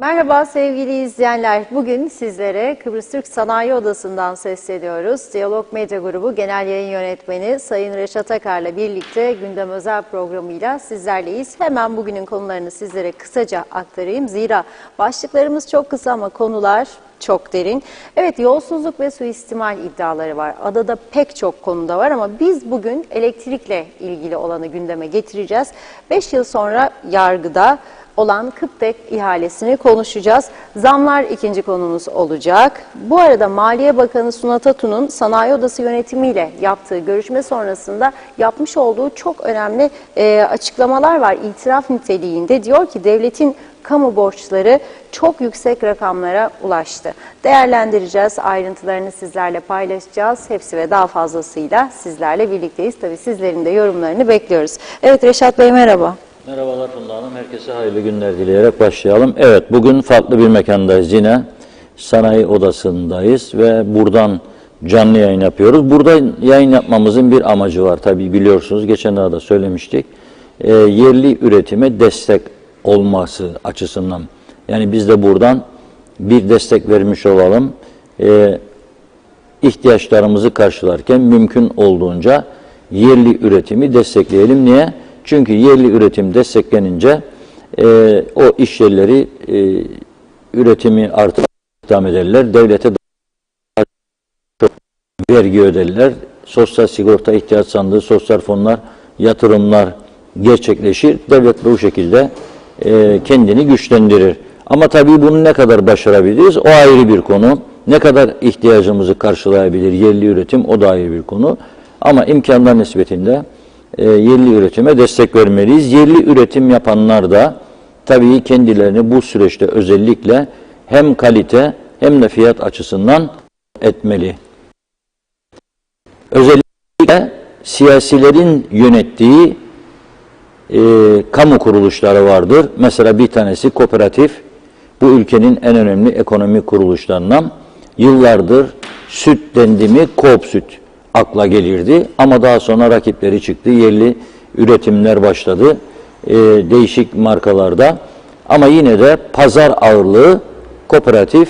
Merhaba sevgili izleyenler. Bugün sizlere Kıbrıs Türk Sanayi Odası'ndan sesleniyoruz. Diyalog Medya Grubu Genel Yayın Yönetmeni Sayın Reşat Akar'la birlikte gündem özel programıyla sizlerleyiz. Hemen bugünün konularını sizlere kısaca aktarayım. Zira başlıklarımız çok kısa ama konular çok derin. Evet, yolsuzluk ve suistimal iddiaları var. Adada pek çok konuda var ama biz bugün elektrikle ilgili olanı gündeme getireceğiz. 5 yıl sonra yargıda olan Kıptek ihalesini konuşacağız. Zamlar ikinci konumuz olacak. Bu arada Maliye Bakanı Sunat Atun'un Sanayi Odası yönetimiyle yaptığı görüşme sonrasında yapmış olduğu çok önemli açıklamalar var. İtiraf niteliğinde diyor ki devletin kamu borçları çok yüksek rakamlara ulaştı. Değerlendireceğiz, ayrıntılarını sizlerle paylaşacağız. Hepsi ve daha fazlasıyla sizlerle birlikteyiz. Tabii sizlerin de yorumlarını bekliyoruz. Evet Reşat Bey, merhaba. Merhabalar Funda Hanım. Herkese hayırlı günler dileyerek başlayalım. Evet, bugün farklı bir mekandayız. Yine Sanayi Odası'ndayız ve buradan canlı yayın yapıyoruz. Burada yayın yapmamızın bir amacı var. Tabii biliyorsunuz, geçen daha da söylemiştik. Yerli üretime destek olması açısından. Yani biz de buradan bir destek vermiş olalım. İhtiyaçlarımızı karşılarken mümkün olduğunca yerli üretimi destekleyelim. Niye? Çünkü yerli üretim desteklenince o iş yerleri üretimi artırmaya devam ederler. Devlete daha çok vergi öderler. Sosyal sigorta ihtiyaç sandığı, sosyal fonlar, yatırımlar gerçekleşir. Devlet bu şekilde kendini güçlendirir. Ama tabii bunu ne kadar başarabiliriz? O ayrı bir konu. Ne kadar ihtiyacımızı karşılayabilir yerli üretim? O da ayrı bir konu. Ama imkanlar nispetinde yerli üretime destek vermeliyiz. Yerli üretim yapanlar da tabii kendilerini bu süreçte özellikle hem kalite hem de fiyat açısından etmeli. Özellikle siyasilerin yönettiği kamu kuruluşları vardır. Mesela bir tanesi kooperatif. Bu ülkenin en önemli ekonomik kuruluşlarından. Yıllardır süt dendi mi Coop Süt akla gelirdi ama daha sonra rakipleri çıktı, yerli üretimler başladı değişik markalarda ama yine de pazar ağırlığı kooperatif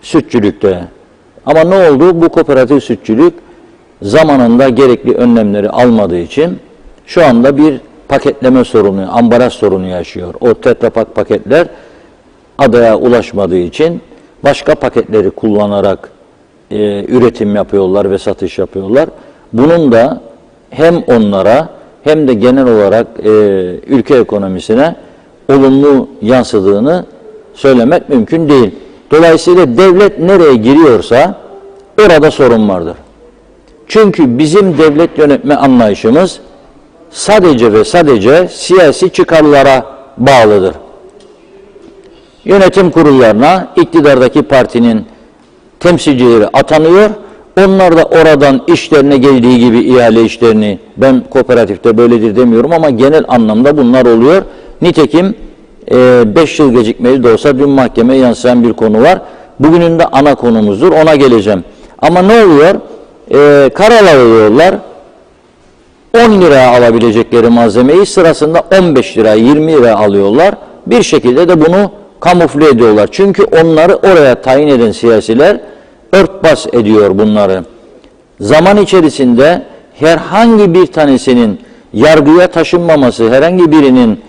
sütçülükte. Ama ne oldu? Bu kooperatif sütçülük zamanında gerekli önlemleri almadığı için şu anda bir paketleme sorunu, ambalaj sorunu yaşıyor. O Tetra Pak paketler adaya ulaşmadığı için başka paketleri kullanarak üretim yapıyorlar ve satış yapıyorlar. Bunun da hem onlara hem de genel olarak ülke ekonomisine olumlu yansıdığını söylemek mümkün değil. Dolayısıyla devlet nereye giriyorsa orada sorun vardır. Çünkü bizim devlet yönetme anlayışımız sadece ve sadece siyasi çıkarlara bağlıdır. Yönetim kurullarına iktidardaki partinin temsilcileri atanıyor. Onlar da oradan işlerine geldiği gibi ihale işlerini, ben kooperatifte böyledir demiyorum ama genel anlamda bunlar oluyor. Nitekim 5 yıl gecikmeli de olsa dün mahkemeye yansıyan bir konu var. Bugünün de ana konumuzdur. Ona geleceğim. Ama ne oluyor? Karar alıyorlar. 10 liraya alabilecekleri malzemeyi sırasında 15 liraya, 20 liraya alıyorlar. Bir şekilde de bunu kamufle ediyorlar. Çünkü onları oraya tayin eden siyasiler örtbas ediyor bunları. Zaman içerisinde herhangi bir tanesinin yargıya taşınmaması, herhangi birinin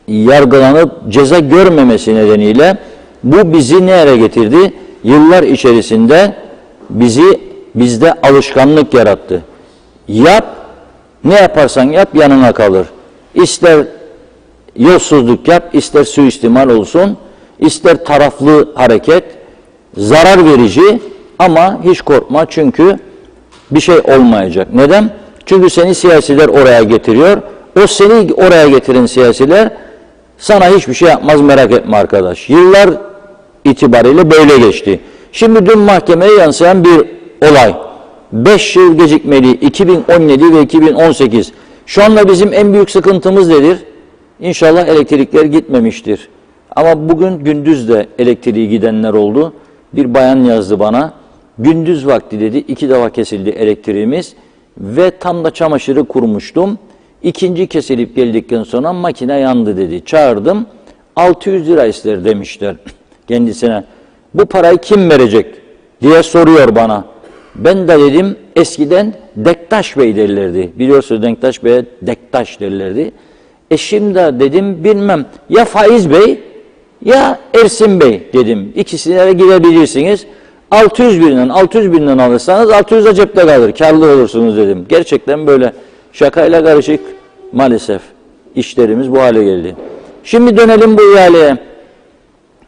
yargılanıp ceza görmemesi nedeniyle bu bizi nereye getirdi? Yıllar içerisinde bizde alışkanlık yarattı. Yap, ne yaparsan yap yanına kalır. İster yolsuzluk yap, ister suistimal olsun, ister taraflı hareket, zarar verici ama hiç korkma çünkü bir şey olmayacak. Neden? Çünkü seni siyasiler oraya getiriyor. O seni oraya getiren siyasiler sana hiçbir şey yapmaz, merak etme arkadaş. Yıllar itibariyle böyle geçti. Şimdi dün mahkemeye yansıyan bir olay. 5 yıl gecikmeli 2017 ve 2018. Şu anda bizim en büyük sıkıntımız nedir? İnşallah elektrikler gitmemiştir. Ama bugün gündüz de elektriği gidenler oldu. Bir bayan yazdı bana. Gündüz vakti dedi 2 defa kesildi elektriğimiz ve tam da çamaşırı kurmuştum. İkinci kesilip geldikten sonra makine yandı dedi. Çağırdım. 600 lira ister demişler kendisine. Bu parayı kim verecek diye soruyor bana. Ben de dedim eskiden Dektaş Bey derlerdi. Biliyorsunuz Dektaş Bey'e Dektaş derlerdi. Şimdi dedim bilmem ya Faiz Bey ya Ersin Bey dedim. İkisine de gidebilirsiniz. 600 binden alırsanız 600 de cepte kalır. Karlı olursunuz dedim. Gerçekten böyle şakayla karışık maalesef işlerimiz bu hale geldi. Şimdi dönelim bu ihaleye.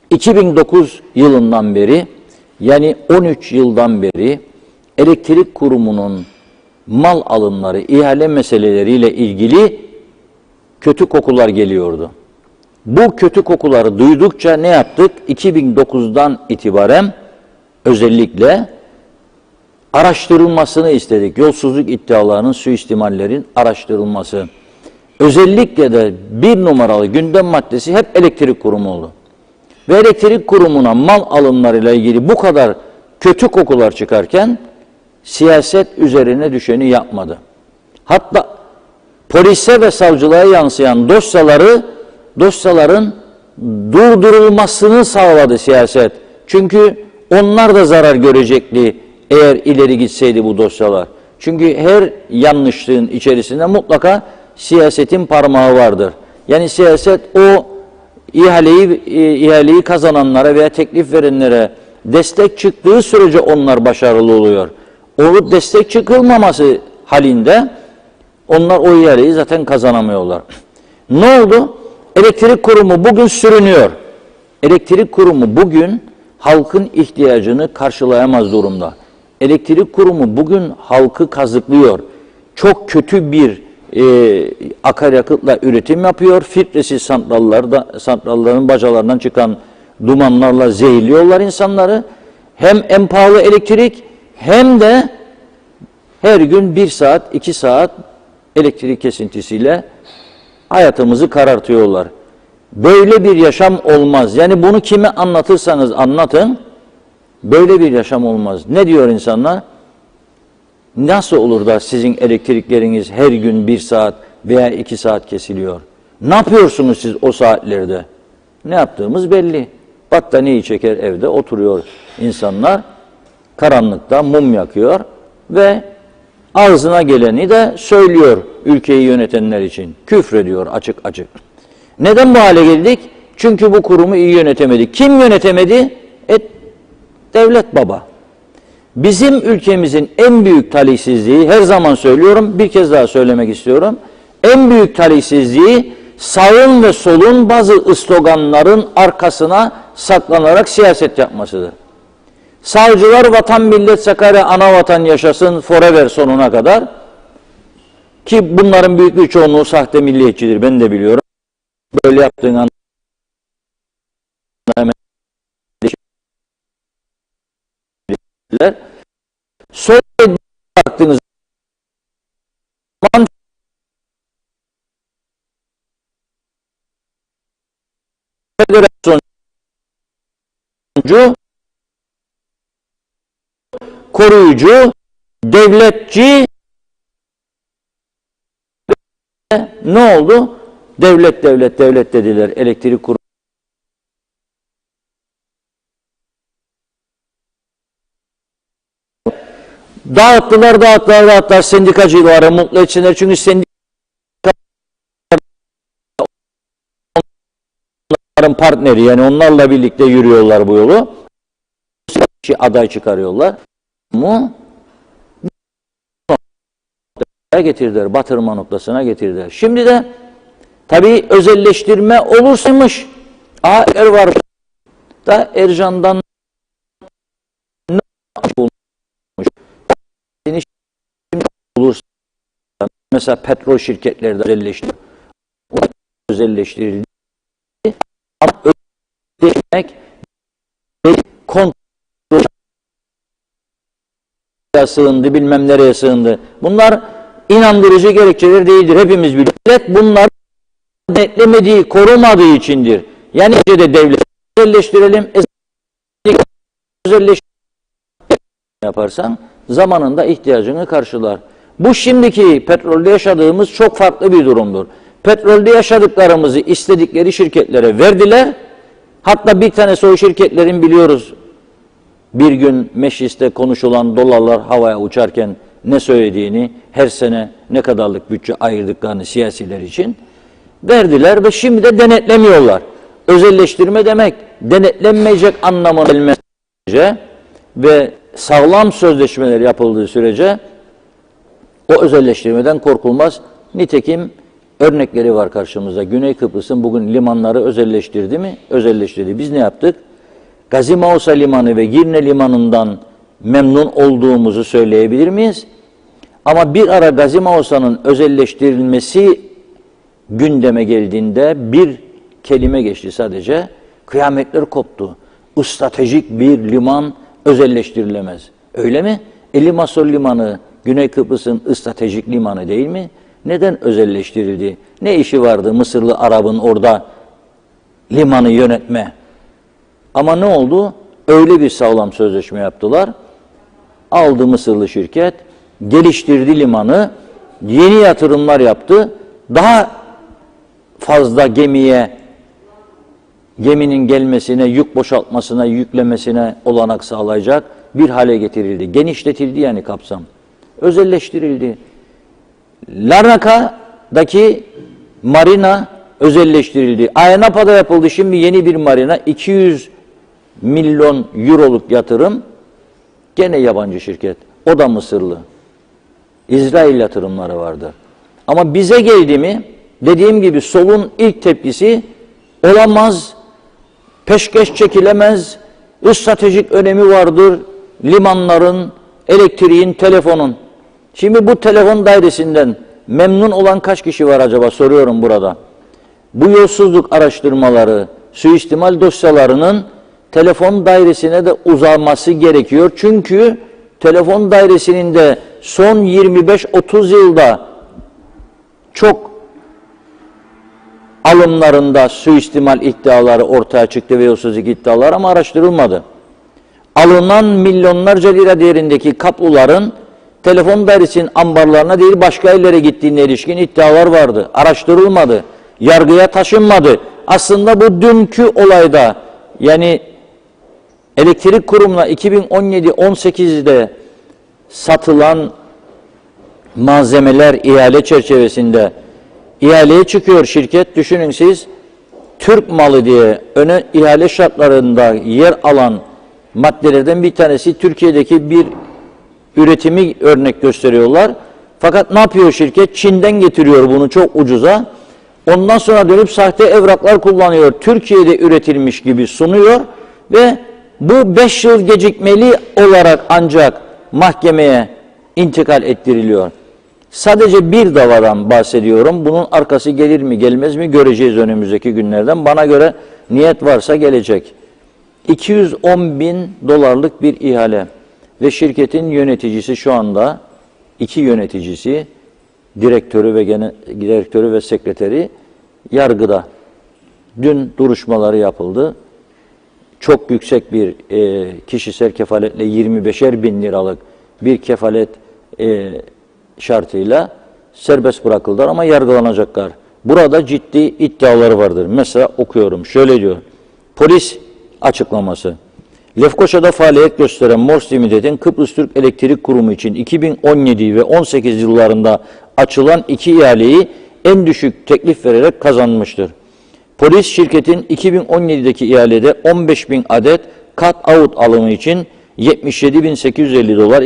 2009 yılından beri yani 13 yıldan beri elektrik kurumunun mal alımları, ihale meseleleriyle ilgili kötü kokular geliyordu. Bu kötü kokuları duydukça ne yaptık? 2009'dan itibaren özellikle araştırılmasını istedik. Yolsuzluk iddialarının, suistimallerin araştırılması. Özellikle de bir numaralı gündem maddesi hep elektrik kurumu oldu. Ve elektrik kurumuna mal alımlarıyla ilgili bu kadar kötü kokular çıkarken siyaset üzerine düşeni yapmadı. Hatta polise ve savcılığa yansıyan dosyaların durdurulmasını sağladı siyaset. Çünkü onlar da zarar görecekti eğer ileri gitseydi bu dosyalar. Çünkü her yanlışlığın içerisinde mutlaka siyasetin parmağı vardır. Yani siyaset o ihaleyi kazananlara veya teklif verenlere destek çıktığı sürece onlar başarılı oluyor. O destek çıkılmaması halinde onlar o ihaleyi zaten kazanamıyorlar. Ne oldu? Elektrik kurumu bugün sürünüyor. Elektrik kurumu bugün halkın ihtiyacını karşılayamaz durumda. Elektrik kurumu bugün halkı kazıklıyor. Çok kötü bir akaryakıtla üretim yapıyor. Filtresiz santrallerin bacalarından çıkan dumanlarla zehirliyorlar insanları. Hem en pahalı elektrik hem de her gün 1 saat, 2 saat elektrik kesintisiyle hayatımızı karartıyorlar. Böyle bir yaşam olmaz. Yani bunu kime anlatırsanız anlatın, böyle bir yaşam olmaz. Ne diyor insanlar? Nasıl olur da sizin elektrikleriniz her gün 1 saat veya 2 saat kesiliyor? Ne yapıyorsunuz siz o saatlerde? Ne yaptığımız belli. Battaniyeyi çeker evde oturuyor insanlar. Karanlıkta mum yakıyor ve ağzına geleni de söylüyor ülkeyi yönetenler için. Küfrediyor açık açık. Neden bu hale geldik? Çünkü bu kurumu iyi yönetemedik. Kim yönetemedi? Devlet baba. Bizim ülkemizin en büyük talihsizliği, her zaman söylüyorum, bir kez daha söylemek istiyorum. En büyük talihsizliği sağın ve solun bazı sloganların arkasına saklanarak siyaset yapmasıdır. Savcılar vatan millet Sakarya ana vatan yaşasın forever sonuna kadar, ki bunların büyük bir çoğunluğu sahte milliyetçidir, ben de biliyorum. Böyle yaptığın anda sonra baktığınız zaman federasyoncu, koruyucu, devletçi, ne oldu? Devlet dediler elektrik kurumu. Dağıttılar sendikacıları mutlu etsinler. Çünkü sendikaların partneri, yani onlarla birlikte yürüyorlar bu yolu. Aday çıkarıyorlar. Mu getirdiler, batırma noktasına getirdiler. Şimdi de tabii özelleştirme olursaymış, var da Ercan'dan ne olmuş? Olursa mesela petrol şirketleri de özelleştirildi. Ama özelleştirmek kontrol sığındı, bilmem nereye sığındı. Bunlar inandırıcı gerekçeler değildir. Hepimiz biliyoruz. Devlet bunları denetlemediği, korumadığı içindir. Yani de devlet özelleştirelim, özelleştirelim yaparsan zamanında ihtiyacını karşılar. Bu şimdiki petrolde yaşadığımız çok farklı bir durumdur. Petrolde yaşadıklarımızı istedikleri şirketlere verdiler. Hatta bir tanesi o şirketlerin biliyoruz bir gün mecliste konuşulan dolarlar havaya uçarken ne söylediğini, her sene ne kadarlık bütçe ayırdıklarını siyasiler için verdiler ve şimdi de denetlemiyorlar. Özelleştirme demek denetlenmeyecek anlamına gelmesi ve sağlam sözleşmeler yapıldığı sürece o özelleştirmeden korkulmaz. Nitekim örnekleri var karşımızda. Güney Kıbrıs'ın bugün limanları özelleştirdi mi? Özelleştirdi. Biz ne yaptık? Gazi Mausa Limanı ve Girne Limanı'ndan memnun olduğumuzu söyleyebilir miyiz? Ama bir ara Gazi Mausa'nın özelleştirilmesi gündeme geldiğinde bir kelime geçti sadece. Kıyametler koptu. Stratejik bir liman özelleştirilemez. Öyle mi? Limassol Limanı Güney Kıbrıs'ın stratejik limanı değil mi? Neden özelleştirildi? Ne işi vardı Mısırlı Arap'ın orada limanı yönetme? Ama ne oldu? Öyle bir sağlam sözleşme yaptılar. Aldı Mısırlı şirket, geliştirdi limanı, yeni yatırımlar yaptı. Daha fazla geminin gelmesine, yük boşaltmasına, yüklemesine olanak sağlayacak bir hale getirildi. Genişletildi yani kapsam. Özelleştirildi. Larnaka'daki marina özelleştirildi. Ayia Napa'da yapıldı şimdi yeni bir marina. 200 milyon euroluk yatırım. Gene yabancı şirket. O da Mısırlı. İsrail yatırımları vardı. Ama bize geldi mi, dediğim gibi solun ilk tepkisi olamaz, peşkeş çekilemez, stratejik önemi vardır limanların, elektriğin, telefonun. Şimdi bu telefon dairesinden memnun olan kaç kişi var acaba soruyorum burada. Bu yolsuzluk araştırmaları, suistimal dosyalarının telefon dairesine de uzaması gerekiyor. Çünkü telefon dairesinin de son 25-30 yılda çok alımlarında suistimal iddiaları ortaya çıktı ve yolsuzluk iddiaları ama araştırılmadı. Alınan milyonlarca lira değerindeki kabloların telefon dairesinin ambarlarına değil başka yerlere gittiğine ilişkin iddialar vardı. Araştırılmadı. Yargıya taşınmadı. Aslında bu dünkü olayda yani elektrik kurumuna 2017-18'de satılan malzemeler ihale çerçevesinde ihaleye çıkıyor şirket. Düşünün siz Türk malı diye öne ihale şartlarında yer alan maddelerden bir tanesi Türkiye'deki bir üretimi örnek gösteriyorlar. Fakat ne yapıyor şirket? Çin'den getiriyor bunu çok ucuza. Ondan sonra dönüp sahte evraklar kullanıyor. Türkiye'de üretilmiş gibi sunuyor ve bu 5 yıl gecikmeli olarak ancak mahkemeye intikal ettiriliyor. Sadece bir davadan bahsediyorum. Bunun arkası gelir mi gelmez mi göreceğiz önümüzdeki günlerden. Bana göre niyet varsa gelecek. 210 bin dolarlık bir ihale ve şirketin yöneticisi şu anda 2 yöneticisi direktörü ve sekreteri yargıda. Dün duruşmaları yapıldı. Çok yüksek bir kişisel kefaletle 25'er bin liralık bir kefalet şartıyla serbest bırakıldılar ama yargılanacaklar. Burada ciddi iddiaları vardır. Mesela okuyorum. Şöyle diyor. Polis açıklaması. Lefkoşa'da faaliyet gösteren Mors Limited'in Kıbrıs Türk Elektrik Kurumu için 2017 ve 18 yıllarında açılan 2 ihaleyi en düşük teklif vererek kazanmıştır. Polis şirketin 2017'deki ihalede 15 bin adet cut-out alımı için 77.850 dolar,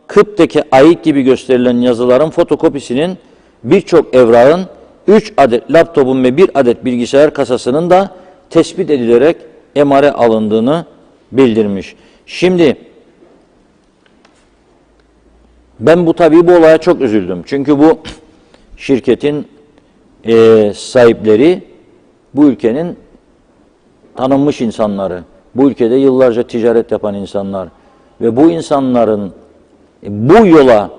Kıp'taki ait gibi gösterilen yazıların fotokopisinin birçok evrağın 3 adet laptopun ve 1 adet bilgisayar kasasının da tespit edilerek emare alındığını bildirmiş. Şimdi ben bu olaya çok üzüldüm. Çünkü bu şirketin sahipleri bu ülkenin tanınmış insanları, bu ülkede yıllarca ticaret yapan insanlar ve bu insanların bu yola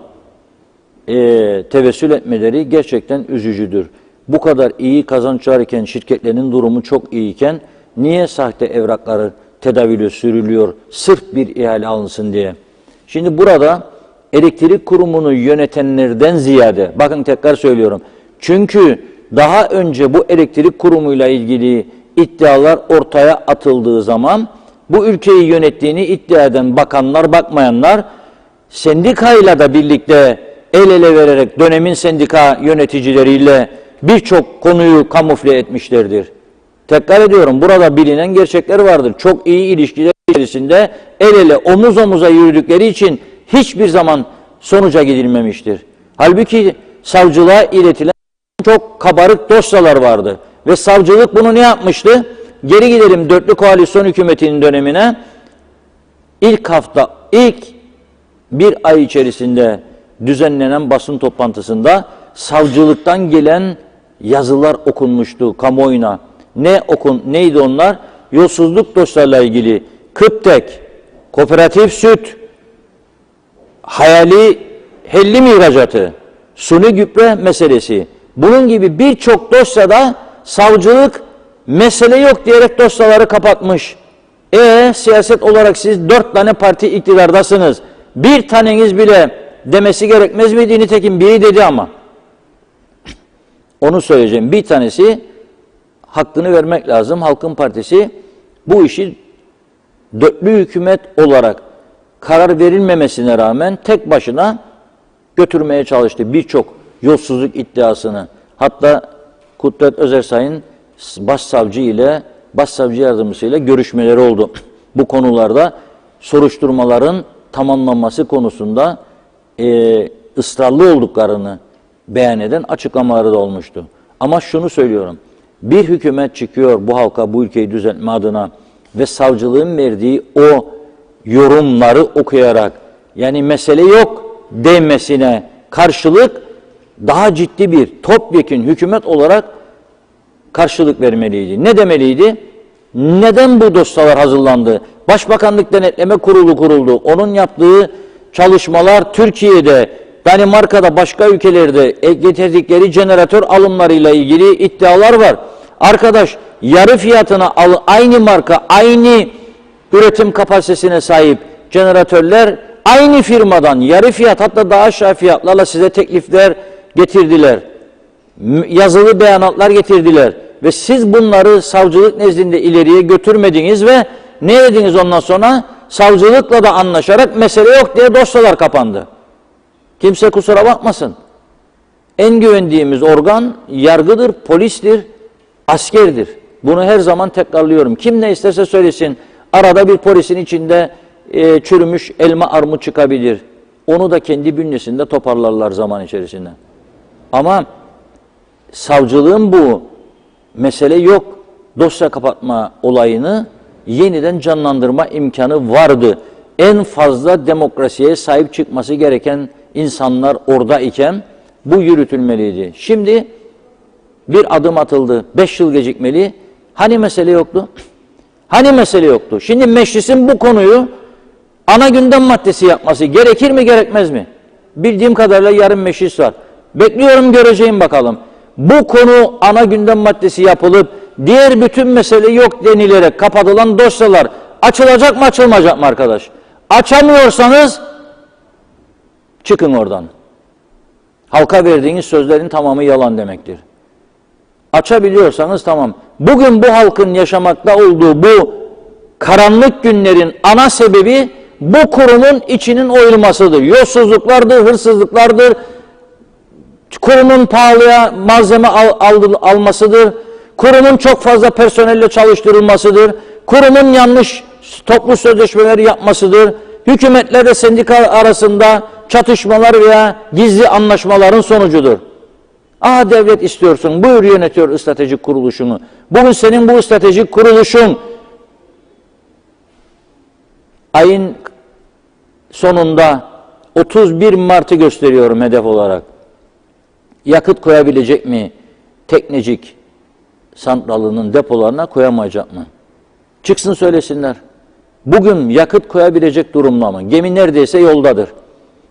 tevessül etmeleri gerçekten üzücüdür. Bu kadar iyi kazanç varken, şirketlerin durumu çok iyiyken niye sahte evrakları tedavülü sürülüyor sırf bir ihale alınsın diye? Şimdi burada elektrik kurumunu yönetenlerden ziyade, bakın tekrar söylüyorum, çünkü daha önce bu elektrik kurumuyla ilgili iddialar ortaya atıldığı zaman bu ülkeyi yönettiğini iddia eden bakanlar, bakmayanlar sendikayla da birlikte el ele vererek dönemin sendika yöneticileriyle birçok konuyu kamufle etmişlerdir. Tekrar ediyorum, burada bilinen gerçekler vardır. Çok iyi ilişkiler içerisinde el ele omuz omuza yürüdükleri için hiçbir zaman sonuca gidilmemiştir. Halbuki savcılığa iletilen çok kabarık dosyalar vardı. Ve savcılık bunu ne yapmıştı? Geri gidelim dörtlü koalisyon hükümetinin dönemine. İlk bir ay içerisinde düzenlenen basın toplantısında savcılıktan gelen yazılar okunmuştu kamuoyuna. Neydi onlar? Yolsuzluk dosyalarıyla ilgili Kıptek, Kooperatif Süt, hayali hellim ihracatı, suni gübre meselesi, bunun gibi birçok dosyada savcılık mesele yok diyerek dosyaları kapatmış. Siyaset olarak siz 4 tane parti iktidardasınız. Bir taneniz bile demesi gerekmez miydi? Nitekim biri dedi ama. Onu söyleyeceğim. Bir tanesi, hakkını vermek lazım. Halkın Partisi bu işi dörtlü hükümet olarak karar verilmemesine rağmen tek başına götürmeye çalıştı birçok yolsuzluk iddiasını. Hatta Kudret Özersay'ın başsavcı yardımcısıyla görüşmeleri oldu. Bu konularda soruşturmaların tamamlanması konusunda ısrarlı olduklarını beyan eden açıklamaları da olmuştu. Ama şunu söylüyorum, bir hükümet çıkıyor bu halka, bu ülkeyi düzeltme adına ve savcılığın verdiği o yorumları okuyarak, yani mesele yok demesine karşılık daha ciddi bir topyekün hükümet olarak karşılık vermeliydi. Ne demeliydi? Neden bu dosyalar hazırlandı? Başbakanlık Denetleme Kurulu kuruldu. Onun yaptığı çalışmalar Türkiye'de, Danimarka'da, başka ülkelerde getirdikleri jeneratör alımlarıyla ilgili iddialar var. Arkadaş, yarı fiyatına aynı marka, aynı üretim kapasitesine sahip jeneratörler aynı firmadan yarı fiyat, hatta daha aşağı fiyatlarla size teklifler getirdiler. Yazılı beyanatlar getirdiler. Ve siz bunları savcılık nezdinde ileriye götürmediniz ve ne dediniz ondan sonra? Savcılıkla da anlaşarak mesele yok diye dosyalar kapandı. Kimse kusura bakmasın. En güvendiğimiz organ yargıdır, polistir, askerdir. Bunu her zaman tekrarlıyorum. Kim ne isterse söylesin. Arada bir polisin içinde çürümüş elma armut çıkabilir. Onu da kendi bünyesinde toparlarlar zaman içerisinde. Ama savcılığın bu mesele yok dosya kapatma olayını yeniden canlandırma imkanı vardı. En fazla demokrasiye sahip çıkması gereken insanlar orada iken bu yürütülmeliydi. Şimdi bir adım atıldı. 5 yıl gecikmeli. Hani mesele yoktu? Hani mesele yoktu? Şimdi meclisin bu konuyu ana gündem maddesi yapması gerekir mi, gerekmez mi? Bildiğim kadarıyla yarın meclis var. Bekliyorum, göreceğim bakalım. Bu konu ana gündem maddesi yapılıp diğer bütün mesele yok denilerek kapatılan dosyalar açılacak mı, açılmayacak mı arkadaş? Açamıyorsanız çıkın oradan. Halka verdiğiniz sözlerin tamamı yalan demektir. Açabiliyorsanız tamam. Bugün bu halkın yaşamakta olduğu bu karanlık günlerin ana sebebi bu kurumun içinin oyulmasıdır. Yolsuzluklardır, hırsızlıklardır, kurumun pahalıya malzeme almasıdır, kurumun çok fazla personelle çalıştırılmasıdır, kurumun yanlış toplu sözleşmeleri yapmasıdır, hükümetlerle sendika arasında çatışmalar veya gizli anlaşmaların sonucudur. Devlet istiyorsun, buyur yönetiyor stratejik kuruluşunu. Bugün senin bu stratejik kuruluşun ayın sonunda 31 Mart'ı gösteriyorum hedef olarak. Yakıt koyabilecek mi? Teknecik santralının depolarına koyamayacak mı? Çıksın söylesinler. Bugün yakıt koyabilecek durumda mı? Gemi neredeyse yoldadır.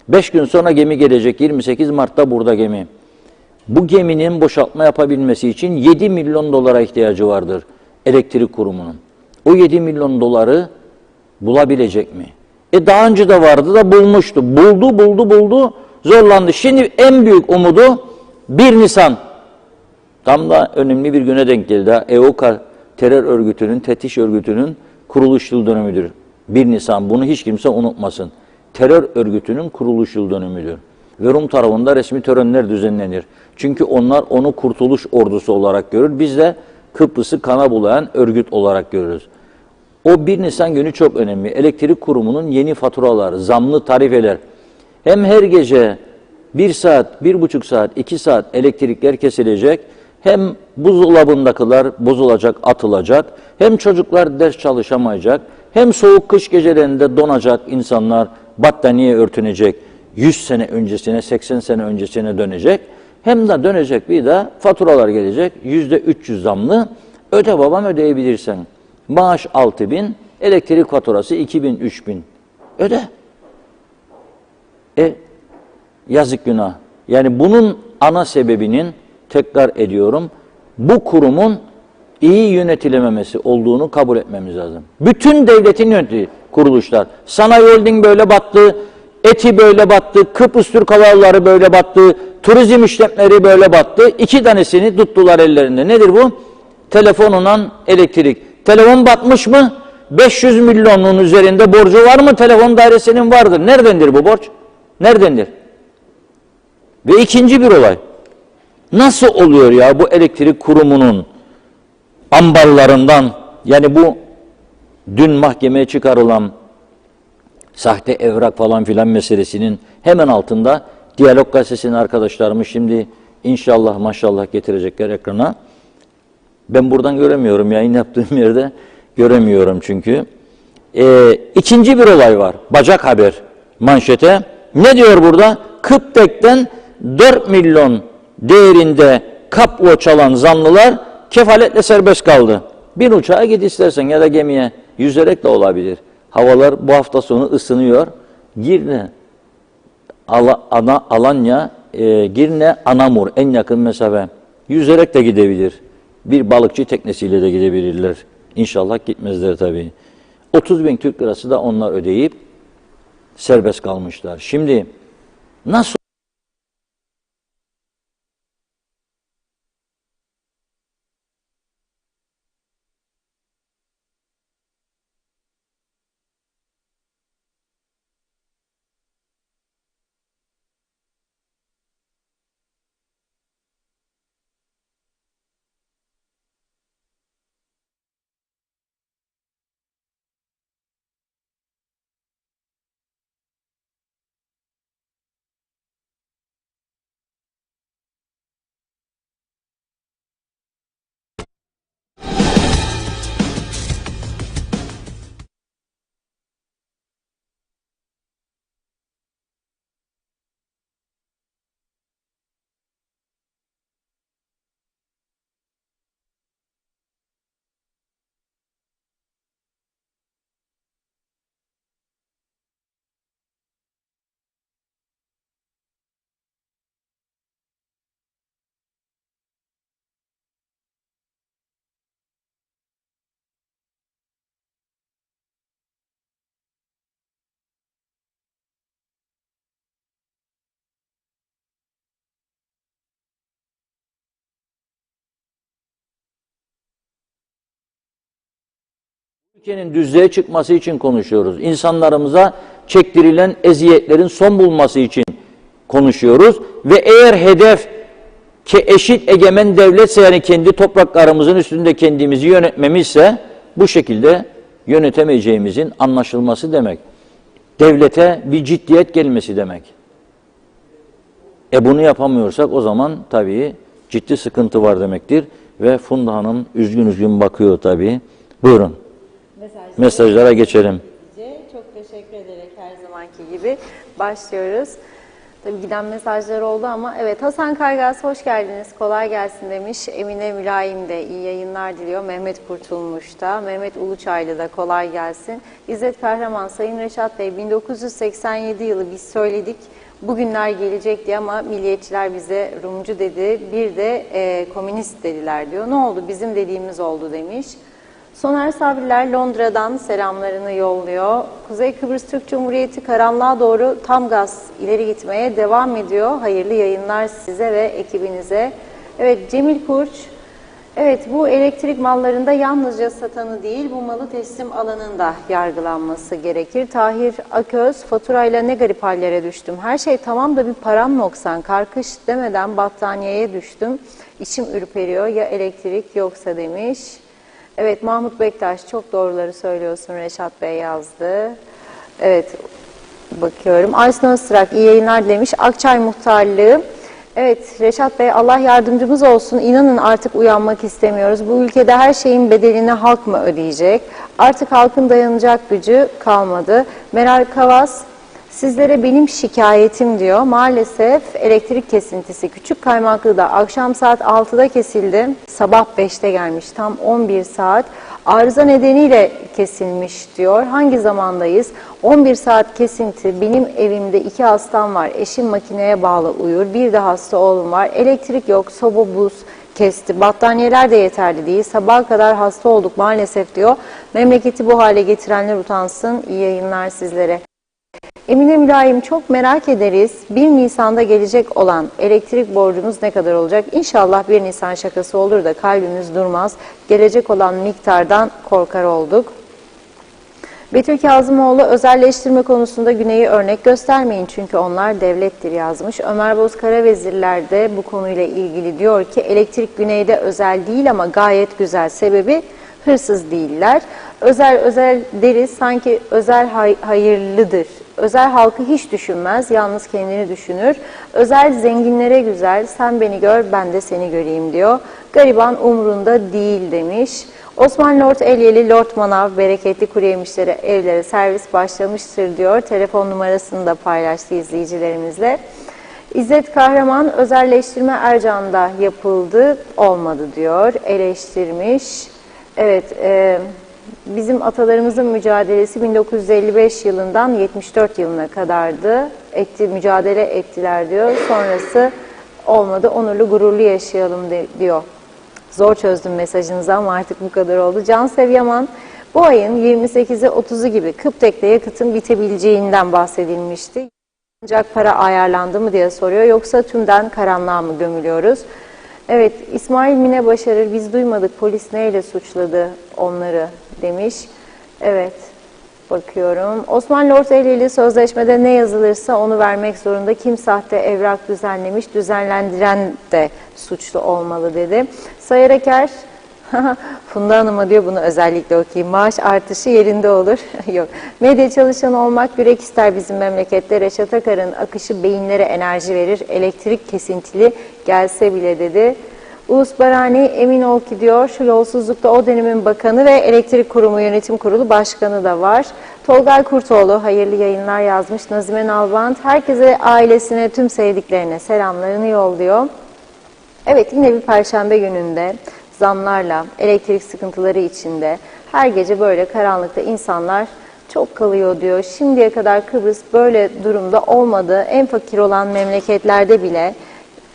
5 gün sonra gemi gelecek. 28 Mart'ta burada gemi. Bu geminin boşaltma yapabilmesi için 7 milyon dolara ihtiyacı vardır elektrik kurumunun. O 7 milyon doları bulabilecek mi? Daha önce de vardı da bulmuştu. Buldu, zorlandı. Şimdi en büyük umudu 1 Nisan. Tam da önemli bir güne denk geldi. EOKA terör örgütünün, tetiş örgütünün kuruluş yıl dönümüdür. 1 Nisan, bunu hiç kimse unutmasın. Terör örgütünün kuruluş yıl dönümüdür. Ve Rum tarafında resmi törenler düzenlenir. Çünkü onlar onu kurtuluş ordusu olarak görür. Biz de Kıbrıs'ı kana bulayan örgüt olarak görürüz. O 1 Nisan günü çok önemli. Elektrik kurumunun yeni faturalar, zamlı tarifeler. Hem her gece 1 saat, 1,5 saat, 2 saat elektrikler kesilecek. Hem buzdolabındakiler bozulacak, atılacak. Hem çocuklar ders çalışamayacak. Hem soğuk kış gecelerinde donacak insanlar, battaniye örtünecek. 100 sene öncesine, 80 sene öncesine dönecek. Hem de dönecek bir de faturalar gelecek. %300 zamlı. Öde babam ödeyebilirsen. Maaş 6.000, elektrik faturası 2.000, 3.000. Öde. Yazık günah. Yani bunun ana sebebinin, tekrar ediyorum, bu kurumun iyi yönetilememesi olduğunu kabul etmemiz lazım. Bütün devletin yönettiği kuruluşlar. Sanayi Holding böyle battı, ETİ böyle battı, Kıbrıs Türk Hava Yolları böyle battı, turizm işletmeleri böyle battı. 2 tanesini tuttular ellerinde. Nedir bu? Telefonla elektrik. Telefon batmış mı? 500 milyonun üzerinde borcu var mı? Telefon dairesinin vardır. Neredendir bu borç? Neredendir? Ve ikinci bir olay. Nasıl oluyor ya bu elektrik kurumunun ambarlarından, yani bu dün mahkemeye çıkarılan sahte evrak falan filan meselesinin hemen altında Diyalog Gazetesi'nin arkadaşlarımız şimdi inşallah maşallah getirecekler ekrana. Ben buradan göremiyorum, yayın yaptığım yerde göremiyorum çünkü. İkinci bir olay var. Bacak haber manşete. Ne diyor burada? Kıptek'ten 4 milyon değerinde kaplo çalan zanlılar kefaletle serbest kaldı. Bir uçağa git istersen ya da gemiye, yüzerek de olabilir. Havalar bu hafta sonu ısınıyor. Girne, Alanya, Girne, Anamur en yakın mesafe. Yüzerek de gidebilir. Bir balıkçı teknesiyle de gidebilirler. İnşallah gitmezler tabii. 30.000 Türk lirası da onlar ödeyip serbest kalmışlar. Şimdi nasıl ülkenin düzlüğe çıkması için konuşuyoruz. İnsanlarımıza çektirilen eziyetlerin son bulması için konuşuyoruz. Ve eğer hedef ki eşit egemen devletse, yani kendi topraklarımızın üstünde kendimizi yönetmemizse, bu şekilde yönetemeyeceğimizin anlaşılması demek. devlete bir ciddiyet gelmesi demek. Bunu yapamıyorsak o zaman tabii ciddi sıkıntı var demektir. Ve Funda Hanım üzgün üzgün bakıyor tabii. Buyurun. Mesajlara geçelim. Çok teşekkür ederek her zamanki gibi başlıyoruz. Tabii giden mesajlar oldu ama evet, Hasan Kargaz hoş geldiniz, kolay gelsin demiş. Emine Mülayim de iyi yayınlar diliyor. Mehmet Kurtulmuş da, Mehmet Uluçaylı da kolay gelsin. İzzet Kahraman, Sayın Reşat Bey 1987 yılı biz söyledik. Bugünler gelecek diye ama milliyetçiler bize Rumcu dedi, bir de komünist dediler diyor. Ne oldu? Bizim dediğimiz oldu demiş. Soner Sabriler Londra'dan selamlarını yolluyor. Kuzey Kıbrıs Türk Cumhuriyeti karanlığa doğru tam gaz ileri gitmeye devam ediyor. Hayırlı yayınlar size ve ekibinize. Evet, Cemil Kurç. Evet, bu elektrik mallarında yalnızca satanı değil, bu malı teslim alanında yargılanması gerekir. Tahir Aköz, faturayla ne garip hallere düştüm. Her şey tamam da bir param noksan. Karkış demeden battaniyeye düştüm. İçim ürperiyor ya elektrik yoksa demiş. Evet, Mahmut Bektaş çok doğruları söylüyorsun Reşat Bey yazdı. Evet, bakıyorum. Aysun Öztrak iyi yayınlar demiş. Akçay Muhtarlığı. Evet Reşat Bey, Allah yardımcımız olsun. İnanın artık uyanmak istemiyoruz. Bu ülkede her şeyin bedelini halk mı ödeyecek? Artık halkın dayanacak gücü kalmadı. Meral Kavas, sizlere benim şikayetim diyor. Maalesef elektrik kesintisi Küçükkaymaklı'da akşam saat 6'da kesildi. Sabah 5'te gelmiş. Tam 11 saat. Arıza nedeniyle kesilmiş diyor. Hangi zamandayız? 11 saat kesinti. Benim evimde 2 hastam var. Eşim makineye bağlı uyur. Bir de hasta oğlum var. Elektrik yok. Soba buz kesti. Battaniyeler de yeterli değil. Sabaha kadar hasta olduk maalesef diyor. Memleketi bu hale getirenler utansın. İyi yayınlar sizlere. Emine Mülayim, çok merak ederiz. 1 Nisan'da gelecek olan elektrik borcumuz ne kadar olacak? İnşallah 1 Nisan şakası olur da kalbimiz durmaz. Gelecek olan miktardan korkar olduk. Betül Kazımoğlu, özelleştirme konusunda Güney'i örnek göstermeyin çünkü onlar devlettir yazmış. Ömer Bozkaravezirler de bu konuyla ilgili diyor ki elektrik Güney'de özel değil ama gayet güzel. Sebebi hırsız değiller. Özel deriz, sanki özel hayırlıdır. Özel halkı hiç düşünmez, yalnız kendini düşünür. Özel zenginlere güzel, sen beni gör, ben de seni göreyim diyor. Gariban umrunda değil demiş. Osman Lord Elyeli, Lord Manav, bereketli kuru yemişleri evlere servis başlamıştır diyor. Telefon numarasını da paylaştı izleyicilerimizle. İzzet Kahraman, özelleştirme Ercan'da yapıldı, olmadı diyor, eleştirmiş. Evet, bizim atalarımızın mücadelesi 1955 yılından 74 yılına kadardı. Mücadele ettiler diyor. Sonrası olmadı, onurlu gururlu yaşayalım diyor. Zor çözdüm mesajınızı ama artık bu kadar oldu. Cansev Yaman, bu ayın 28'i 30'u gibi Kıptek'te yakıtın bitebileceğinden bahsedilmişti. Ancak para ayarlandı mı diye soruyor. Yoksa tümden karanlığa mı gömülüyoruz? Evet, İsmail Mine Başarır, biz duymadık, polis neyle suçladı onları demiş. Evet, bakıyorum. Osman Lord Eyleli, sözleşmede ne yazılırsa onu vermek zorunda. Kim sahte evrak düzenlemiş, düzenlendiren de suçlu olmalı dedi. Sayar Eker, Funda Hanım'a diyor, bunu özellikle okuyayım. Maaş artışı yerinde olur. Yok. Medya çalışanı olmak yürek ister bizim memlekette. Reşat Akar'ın akışı beyinlere enerji verir. Elektrik kesintili gelse bile dedi. Ulus Barani, emin ol ki diyor, şu yolsuzlukta o dönemin bakanı ve elektrik kurumu yönetim kurulu başkanı da var. Tolgay Kurtoğlu hayırlı yayınlar yazmış. Nazime Nalbant, herkese, ailesine, tüm sevdiklerine selamlarını yolluyor. Evet, yine bir perşembe gününde zamlarla, elektrik sıkıntıları içinde her gece böyle karanlıkta insanlar çok kalıyor diyor. Şimdiye kadar Kıbrıs böyle durumda olmadı. En fakir olan memleketlerde bile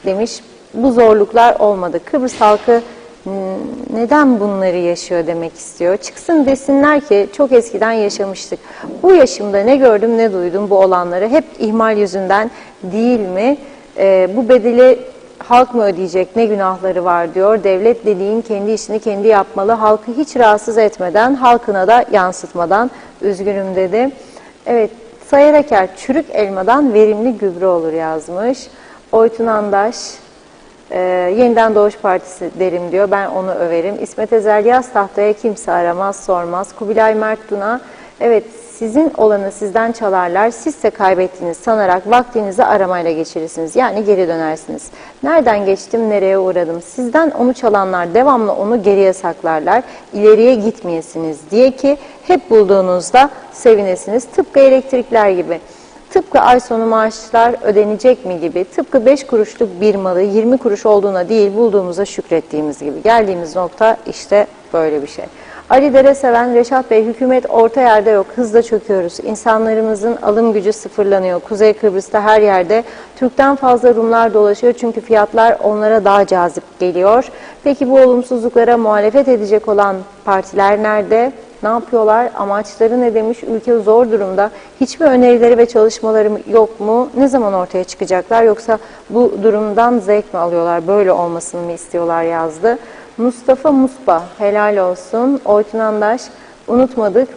demiş bu zorluklar olmadı. Kıbrıs halkı neden bunları yaşıyor demek istiyor. Çıksın desinler ki çok eskiden yaşamıştık. Bu yaşımda ne gördüm ne duydum bu olanları. Hep ihmal yüzünden değil mi? Bu bedeli halk mı ödeyecek, ne günahları var diyor. Devlet dediğin kendi işini kendi yapmalı. Halkı hiç rahatsız etmeden, halkına da yansıtmadan, üzgünüm dedi. Evet, Sayar Eker, çürük elmadan verimli gübre olur yazmış. Oytun Andaş, Yeniden Doğuş Partisi derim diyor, ben onu överim. İsmet Ezel, yaz tahtaya kimse aramaz sormaz. Kubilay Mert Duna, evet sizin olanı sizden çalarlar, sizse kaybettiniz sanarak vaktinizi aramayla geçirirsiniz. Yani geri dönersiniz. Nereden geçtim, nereye uğradım? Sizden onu çalanlar devamlı onu geriye saklarlar, ileriye gitmeyesiniz diye ki hep bulduğunuzda sevinesiniz. Tıpkı elektrikler gibi. Tıpkı ay sonu maaşlar ödenecek mi gibi, tıpkı 5 kuruşluk bir malı 20 kuruş olduğuna değil bulduğumuza şükrettiğimiz gibi. Geldiğimiz nokta işte böyle bir şey. Ali Dereseven, Reşat Bey, hükümet orta yerde yok, hızla çöküyoruz. İnsanlarımızın alım gücü sıfırlanıyor. Kuzey Kıbrıs'ta her yerde Türk'ten fazla Rumlar dolaşıyor çünkü fiyatlar onlara daha cazip geliyor. Peki bu olumsuzluklara muhalefet edecek olan partiler nerede? Ne yapıyorlar? Amaçları ne demiş? Ülke zor durumda. Hiçbir önerileri ve çalışmaları yok mu? Ne zaman ortaya çıkacaklar? Yoksa bu durumdan zevk mi alıyorlar? Böyle olmasını mı istiyorlar yazdı. Mustafa Musba, helal olsun. Oytun Andaş, unutmadık.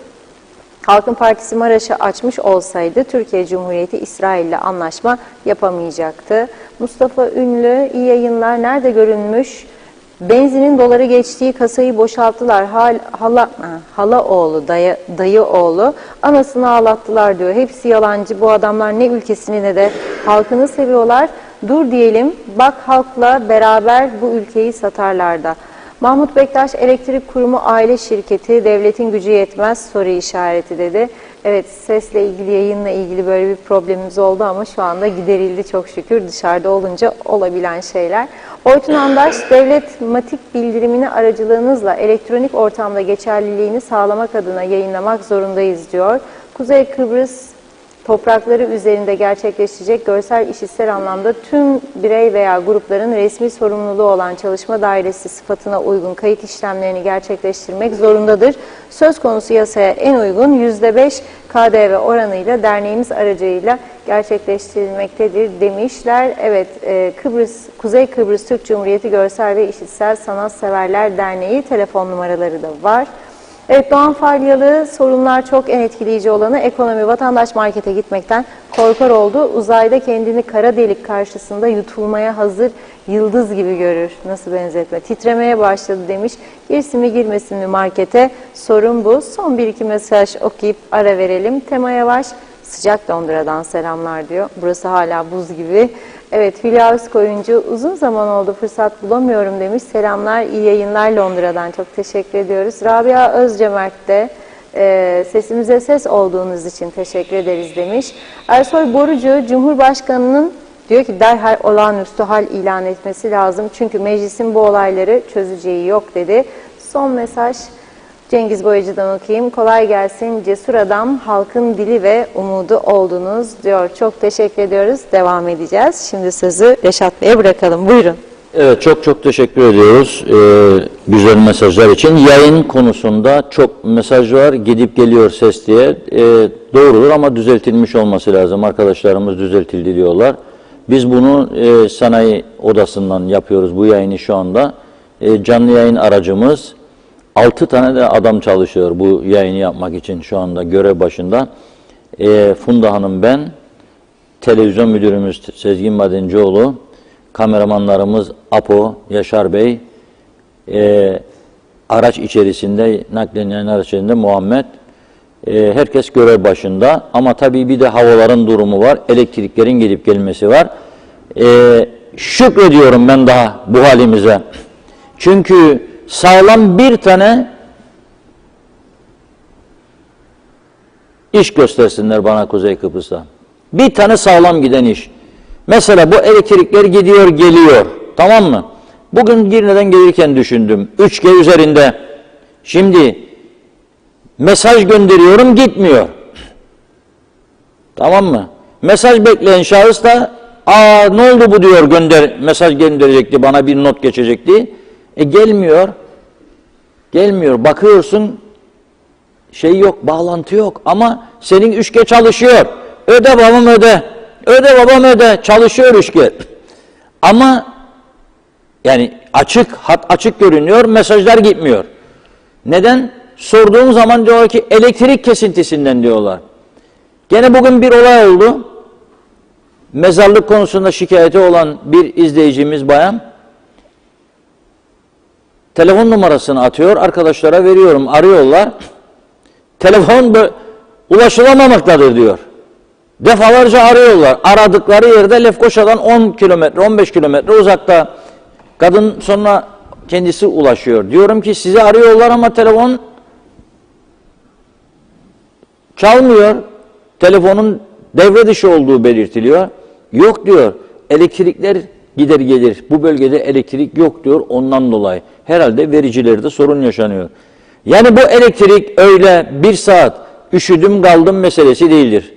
Halkın Partisi Maraş'ı açmış olsaydı Türkiye Cumhuriyeti İsrail'le anlaşma yapamayacaktı. Mustafa Ünlü, iyi yayınlar. Nerede görünmüş? Benzinin doları geçtiği kasayı boşalttılar. Hala oğlu, dayı oğlu anasını ağlattılar diyor. Hepsi yalancı. Bu adamlar ne ülkesini ne de halkını seviyorlar. Dur diyelim, bak halkla beraber bu ülkeyi satarlar da. Mahmut Bektaş, elektrik kurumu aile şirketi, devletin gücü yetmez soru işareti dedi. Evet, sesle ilgili, yayınla ilgili böyle bir problemimiz oldu ama şu anda giderildi çok şükür, dışarıda olunca olabilen şeyler. Oytun Andaş, devlet matik bildirimini aracılığınızla elektronik ortamda geçerliliğini sağlamak adına yayınlamak zorundayız diyor. Kuzey Kıbrıs toprakları üzerinde gerçekleşecek görsel işitsel anlamda tüm birey veya grupların resmi sorumluluğu olan çalışma dairesi sıfatına uygun kayıt işlemlerini gerçekleştirmek zorundadır. Söz konusu yasaya en uygun %5 KDV oranıyla derneğimiz aracılığıyla gerçekleştirilmektedir demişler. Evet, Kuzey Kıbrıs Türk Cumhuriyeti Görsel ve İşitsel Sanatseverler Derneği telefon numaraları da var. Evet, Doğan Falyalı, sorunlar çok, en etkileyici olanı ekonomi. Vatandaş markete gitmekten korkar oldu. Uzayda kendini kara delik karşısında yutulmaya hazır yıldız gibi görür. Nasıl benzetme? Titremeye başladı demiş. Girsin mi girmesin mi markete? Sorun bu. Son bir iki mesaj okuyup ara verelim. Tema Yavaş, sıcak Londra'dan selamlar diyor. Burası hala buz gibi. Evet, Hülya Özkoyuncu, uzun zaman oldu fırsat bulamıyorum demiş. Selamlar, iyi yayınlar Londra'dan. Çok teşekkür ediyoruz. Rabia Özcömert de sesimize ses olduğunuz için teşekkür ederiz demiş. Ersoy Borucu, Cumhurbaşkanı'nın diyor ki derhal olağanüstü hal ilan etmesi lazım. Çünkü meclisin bu olayları çözeceği yok dedi. Son mesaj Cengiz Boyacı'dan okuyayım. Kolay gelsin, cesur adam, halkın dili ve umudu oldunuz diyor. Çok teşekkür ediyoruz. Devam edeceğiz. Şimdi sözü Reşat Bey'e bırakalım. Buyurun. Evet, çok teşekkür ediyoruz güzel mesajlar için. Yayın konusunda çok mesaj var. Gidip geliyor ses diye. Doğrudur ama düzeltilmiş olması lazım. Arkadaşlarımız düzeltildi diyorlar. Biz bunu sanayi odasından yapıyoruz bu yayını şu anda. Canlı yayın aracımız 6 tane de adam çalışıyor bu yayını yapmak için şu anda görev başında. Funda Hanım, ben, televizyon müdürümüz Sezgin Madencioğlu, kameramanlarımız Apo, Yaşar Bey, araç içerisinde, naklenen araç içerisinde Muhammed, herkes görev başında. Ama tabii bir de havaların durumu var, elektriklerin gidip gelmesi var. Şükrediyorum ben daha bu halimize. Çünkü sağlam bir tane iş göstersinler bana Kuzey Kıbrıs'ta. Bir tane sağlam giden iş. Mesela bu elektrikler gidiyor geliyor. Tamam mı? Bugün Girne'den gelirken düşündüm. 3G üzerinde. Şimdi mesaj gönderiyorum, gitmiyor. Tamam mı? Mesaj bekleyen şahıs da ne oldu bu diyor, mesaj gönderecekti, bana bir not geçecekti. Gelmiyor. Gelmiyor. Bakıyorsun şey yok, bağlantı yok ama senin 3G çalışıyor. Öde babam öde. Öde babam öde. Çalışıyor 3G. Ama yani hat açık görünüyor, mesajlar gitmiyor. Neden? Sorduğum zaman diyor ki elektrik kesintisinden diyorlar. Gene bugün bir olay oldu. Mezarlık konusunda şikayeti olan bir izleyicimiz bayan telefon numarasını atıyor, arkadaşlara veriyorum, arıyorlar. Telefon ulaşılamamaktadır diyor. Defalarca arıyorlar. Aradıkları yerde Lefkoşa'dan 10 kilometre, 15 kilometre uzakta. Kadın sonra kendisi ulaşıyor. Diyorum ki sizi arıyorlar ama telefon çalmıyor. Telefonun devre dışı olduğu belirtiliyor. Yok diyor. Elektrikler gider gelir. Bu bölgede elektrik yok diyor. Ondan dolayı. Herhalde vericilerde sorun yaşanıyor. Yani bu elektrik öyle bir saat üşüdüm kaldım meselesi değildir.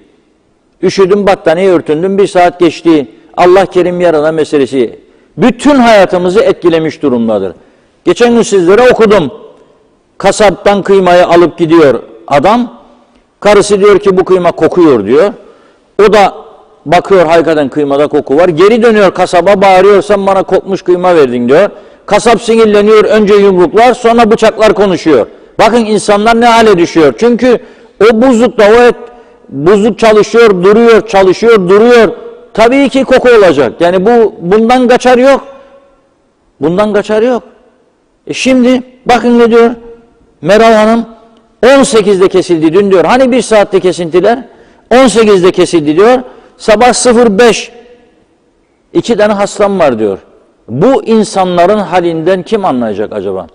Üşüdüm battaniye örtündüm bir saat geçti. Allah kerim yarana meselesi. Bütün hayatımızı etkilemiş durumdadır. Geçen gün sizlere okudum. Kasaptan kıymayı alıp gidiyor adam. Karısı diyor ki bu kıyma kokuyor diyor. O da bakıyor hakikaten kıymada koku var. Geri dönüyor kasaba bağırıyor sen bana kokmuş kıyma verdin diyor. Kasap sinirleniyor önce yumruklar sonra bıçaklar konuşuyor. Bakın insanlar ne hale düşüyor. Çünkü o buzlukta o et buzluk çalışıyor duruyor çalışıyor duruyor. Tabii ki koku olacak. Yani bundan kaçar yok. Bundan kaçar yok. Şimdi bakın ne diyor Meral Hanım 18'de kesildi dün diyor. Hani bir saatte kesintiler? 18'de kesildi diyor. Sabah 05 2 tane hastam var diyor. Bu insanların halinden kim anlayacak acaba?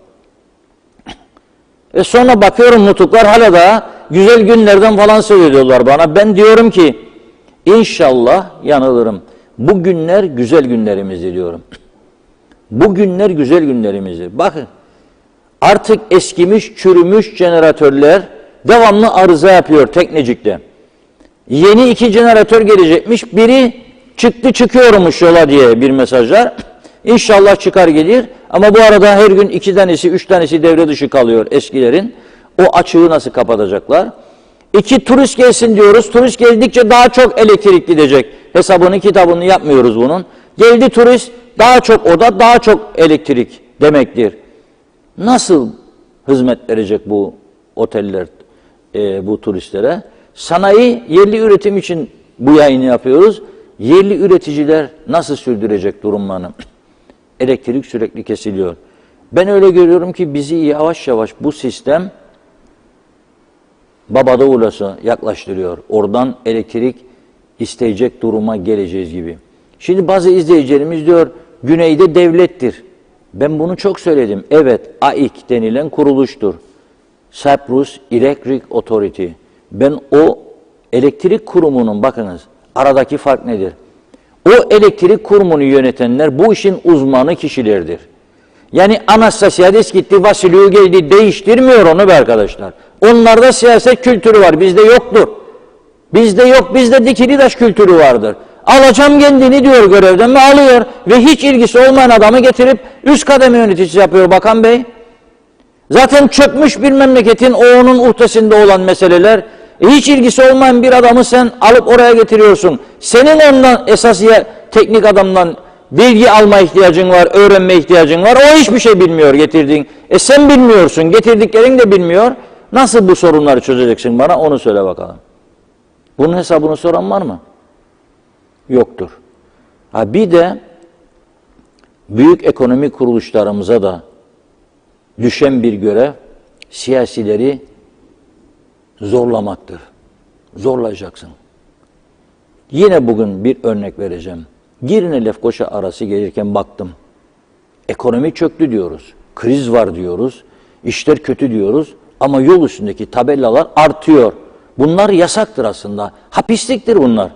Sonra bakıyorum nutuklar hala da güzel günlerden falan söylüyorlar bana. Ben diyorum ki inşallah yanılırım. Bu günler güzel günlerimizdir diyorum. Bu günler güzel günlerimizdir. Bakın artık eskimiş, çürümüş jeneratörler devamlı arıza yapıyor Teknecik'te. Yeni 2 jeneratör gelecekmiş. Biri çıktı çıkıyormuş yola diye bir mesajlar. İnşallah çıkar gelir. Ama bu arada her gün 2 tanesi, 3 tanesi devre dışı kalıyor eskilerin. O açığı nasıl kapatacaklar? 2 turist gelsin diyoruz. Turist geldikçe daha çok elektrik gidecek. Hesabını kitabını yapmıyoruz bunun. Geldi turist daha çok oda, daha çok elektrik demektir. Nasıl hizmet verecek bu oteller bu turistlere? Sanayi, yerli üretim için bu yayını yapıyoruz. Yerli üreticiler nasıl sürdürecek durumlarını? Elektrik sürekli kesiliyor. Ben öyle görüyorum ki bizi yavaş yavaş bu sistem babada ulası yaklaştırıyor. Oradan elektrik isteyecek duruma geleceğiz gibi. Şimdi bazı izleyicilerimiz diyor güneyde devlettir. Ben bunu çok söyledim. Evet, AİK denilen kuruluştur. Cyprus Electric Authority. Ben o elektrik kurumunun bakınız aradaki fark nedir? O elektrik kurumunu yönetenler bu işin uzmanı kişilerdir. Yani Anastasiadis gitti, Vasiliou geldi değiştirmiyor onu be arkadaşlar. Onlarda siyaset kültürü var, bizde yoktur. Bizde yok, bizde dikili taş kültürü vardır. Alacağım kendini diyor görevden ve alıyor ve hiç ilgisi olmayan adamı getirip üst kademe yöneticisi yapıyor Bakan Bey. Zaten çökmüş bir memleketin o onun uhdesinde olan meseleler hiç ilgisi olmayan bir adamı sen alıp oraya getiriyorsun. Senin ondan esas teknik adamdan bilgi alma ihtiyacın var, öğrenme ihtiyacın var. O hiçbir şey bilmiyor getirdiğin. Sen bilmiyorsun, getirdiklerin de bilmiyor. Nasıl bu sorunları çözeceksin bana onu söyle bakalım. Bunun hesabını soran var mı? Yoktur. Bir de büyük ekonomik kuruluşlarımıza da düşen bir görev siyasileri zorlamaktır. Zorlayacaksın. Yine bugün bir örnek vereceğim. Girne Lefkoşa arası gelirken baktım. Ekonomi çöktü diyoruz. Kriz var diyoruz. İşler kötü diyoruz. Ama yol üstündeki tabelalar artıyor. Bunlar yasaktır aslında. Hapisliktir bunlar.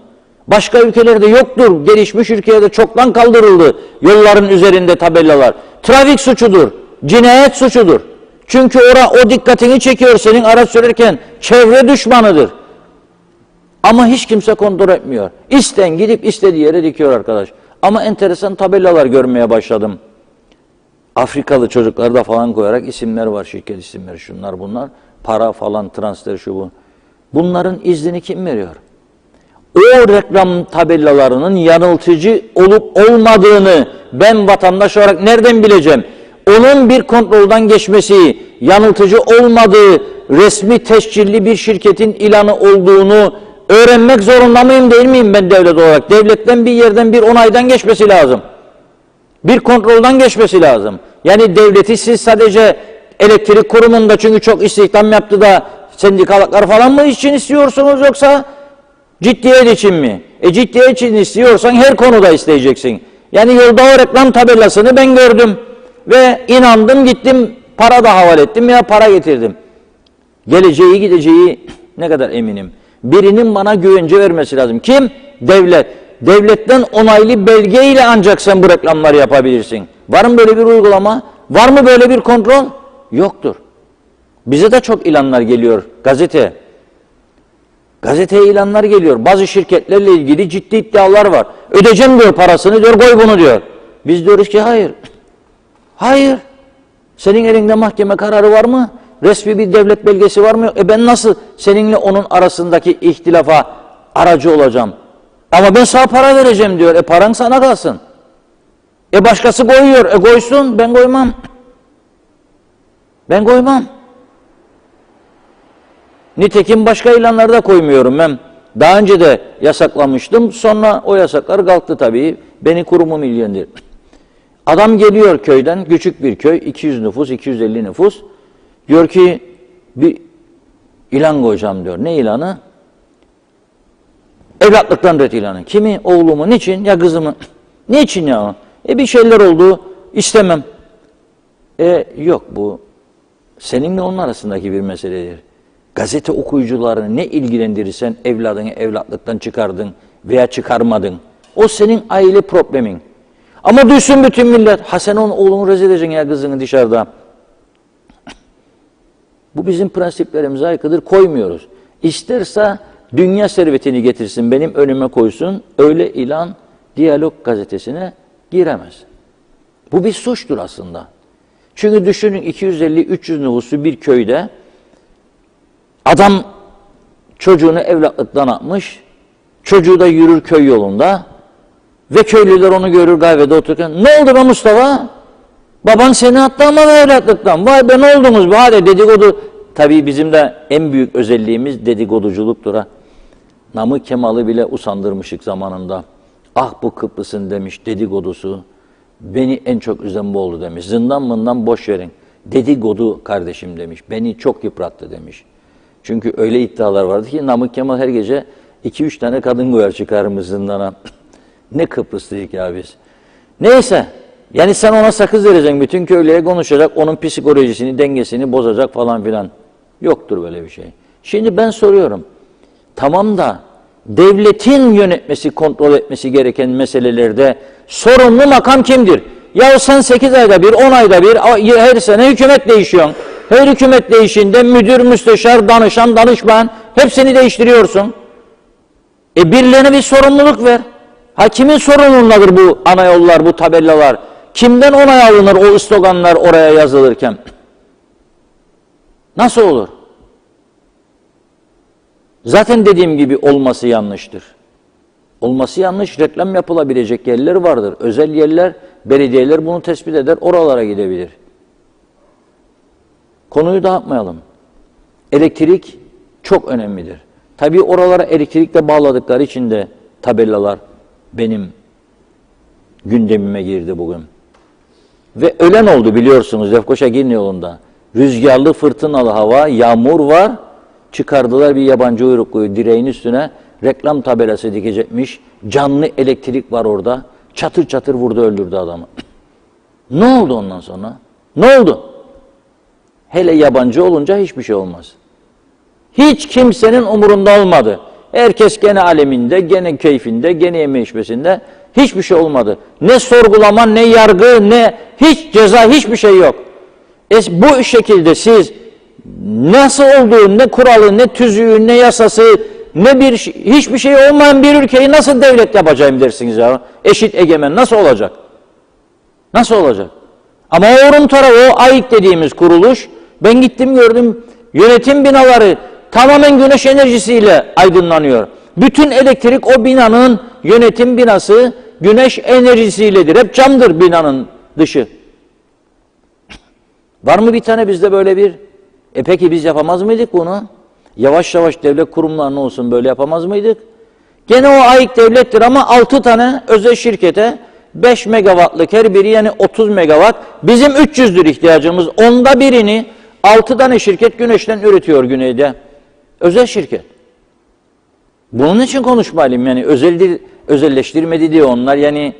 Başka ülkelerde yoktur. Gelişmiş ülkelerde çoktan kaldırıldı yolların üzerinde tabelalar. Trafik suçudur. Cinayet suçudur. Çünkü o dikkatini çekiyor senin araç sürerken. Çevre düşmanıdır. Ama hiç kimse kontrol etmiyor. İsten gidip istediği yere dikiyor arkadaş. Ama enteresan tabelalar görmeye başladım. Afrikalı çocukları falan koyarak isimler var. Şirket isimleri şunlar bunlar. Para falan transfer şu bu. Bunların iznini kim veriyor? O reklam tabelalarının yanıltıcı olup olmadığını ben vatandaş olarak nereden bileceğim? Onun bir kontrolden geçmesi, yanıltıcı olmadığı resmi tescilli bir şirketin ilanı olduğunu öğrenmek zorunda mıyım değil miyim ben devlet olarak? Devletten bir yerden bir onaydan geçmesi lazım. Bir kontrolden geçmesi lazım. Yani devleti siz sadece elektrik kurumunda çünkü çok istihdam yaptı da Sendikalıklar falan mı için istiyorsunuz yoksa ciddiyet için mi? Ciddiyet için istiyorsan her konuda isteyeceksin. Yani yolda o reklam tabelasını ben gördüm ve inandım, gittim, para da havale ettim veya para getirdim. Geleceği gideceği ne kadar eminim. Birinin bana güvence vermesi lazım. Kim? Devlet. Devletten onaylı belgeyle ancak sen bu reklamları yapabilirsin. Var mı böyle bir uygulama? Var mı böyle bir kontrol? Yoktur. Bize de çok ilanlar geliyor gazete. Gazeteye ilanlar geliyor. Bazı şirketlerle ilgili ciddi iddialar var. Ödeyeceğim diyor parasını, diyor koy bunu diyor. Biz diyoruz ki hayır. Hayır. Senin elinde mahkeme kararı var mı? Resmi bir devlet belgesi var mı? Ben nasıl seninle onun arasındaki ihtilafa aracı olacağım? Ama ben sana para vereceğim diyor. Paran sana kalsın. Başkası koyuyor. Koysun. Ben koymam. Ben koymam. Nitekim başka ilanlarda koymuyorum ben. Daha önce de yasaklamıştım. Sonra o yasaklar kalktı tabii. Beni kurumum ilgilendirir. Adam geliyor köyden, küçük bir köy, 200 nüfus, 250 nüfus. Diyor ki bir ilan koyacağım diyor. Ne ilanı? Evlatlıktan ret ilanı. Kimi? Oğlumu. Niçin? Ya kızımı. Niçin ya? Bir şeyler oldu. İstemem. Yok bu seninle onun arasındaki bir meseledir. Gazete okuyucularını ne ilgilendirirsen evladını evlatlıktan çıkardın veya çıkarmadın. O senin aile problemin. Ama duysun bütün millet. Ha sen onun oğlunu rezil edeceksin ya kızını dışarıda. Bu bizim prensiplerimize aykırıdır. Koymuyoruz. İsterse dünya servetini getirsin benim önüme koysun. Öyle ilan Diyalog gazetesine giremez. Bu bir suçtur aslında. Çünkü düşünün 250-300 nüfuslu bir köyde adam çocuğunu evlatlıktan atmış, çocuğu da yürür köy yolunda ve köylüler onu görür kahvede otururken, ne oldu be Mustafa? Baban seni attı ama evlatlıktan. Vay be ne oldunuz be? Hadi dedikodu. Tabii bizim de en büyük özelliğimiz dedikoduculuktur ha. Namık Kemal'i bile usandırmışık zamanında. Ah bu Kıbrıs'ın demiş dedikodusu. Beni en çok üzen bu oldu demiş. Zindan mından boş verin. Dedikodu kardeşim demiş. Beni çok yıprattı demiş. Çünkü öyle iddialar vardı ki Namık Kemal her gece 2-3 tane kadın koyar çıkarmış zindana. Ne Kıbrıslıydık ya biz. Neyse. Yani sen ona sakız vereceksin. Bütün köylüye konuşacak. Onun psikolojisini, dengesini bozacak falan filan. Yoktur böyle bir şey. Şimdi ben soruyorum. Tamam da devletin yönetmesi, kontrol etmesi gereken meselelerde sorumlu makam kimdir? Ya sen 8 ayda bir, 10 ayda bir, her sene hükümet değişiyorsun. Her hükümet değişinde müdür, müsteşar, danışan, danışman hepsini değiştiriyorsun. Birilerine bir sorumluluk ver. Ha kimin sorumluluğundadır bu ana yollar, bu tabelalar? Kimden onay alınır o sloganlar oraya yazılırken? Nasıl olur? Zaten dediğim gibi olması yanlıştır. Olması yanlış, reklam yapılabilecek yerler vardır. Özel yerler, belediyeler bunu tespit eder, oralara gidebilir. Konuyu dağıtmayalım. Elektrik çok önemlidir. Tabii oralara elektrikle bağladıkları için de tabelalar benim gündemime girdi bugün. Ve ölen oldu biliyorsunuz Lefkoşa Girne yolunda. Rüzgarlı, fırtınalı hava, yağmur var. Çıkardılar bir yabancı uyrukluyu direğin üstüne. Reklam tabelası dikecekmiş. Canlı elektrik var orada. Çatır çatır vurdu öldürdü adamı. Ne oldu ondan sonra? Ne oldu? Hele yabancı olunca hiçbir şey olmaz. Hiç kimsenin umurunda olmadı. Herkes gene aleminde, gene keyfinde, gene yeme içmesinde. Hiçbir şey olmadı. Ne sorgulama, ne yargı, ne hiç ceza, hiçbir şey yok. Bu şekilde siz nasıl olduğu, ne kuralı, ne tüzüğü, ne yasası, ne bir hiçbir şey olmayan bir ülkeyi nasıl devlet yapacağım dersiniz ya? Eşit egemen nasıl olacak? Nasıl olacak? Ama o Rum tarafı, o AİK dediğimiz kuruluş, ben gittim gördüm yönetim binaları tamamen güneş enerjisiyle aydınlanıyor. Bütün elektrik o binanın yönetim binası güneş enerjisiyledir. Hep camdır binanın dışı. Var mı bir tane bizde böyle bir? Peki biz yapamaz mıydık bunu? Yavaş yavaş devlet kurumlarına olsun böyle yapamaz mıydık? Gene o AİK devlettir ama 6 tane özel şirkete 5 megawattlık her biri yani 30 megawatt. Bizim 300'dür ihtiyacımız. Onda birini 6 tane şirket güneşten üretiyor güneyde. Özel şirket. Bunun için konuşmayalım yani özelleştirmedi diye onlar yani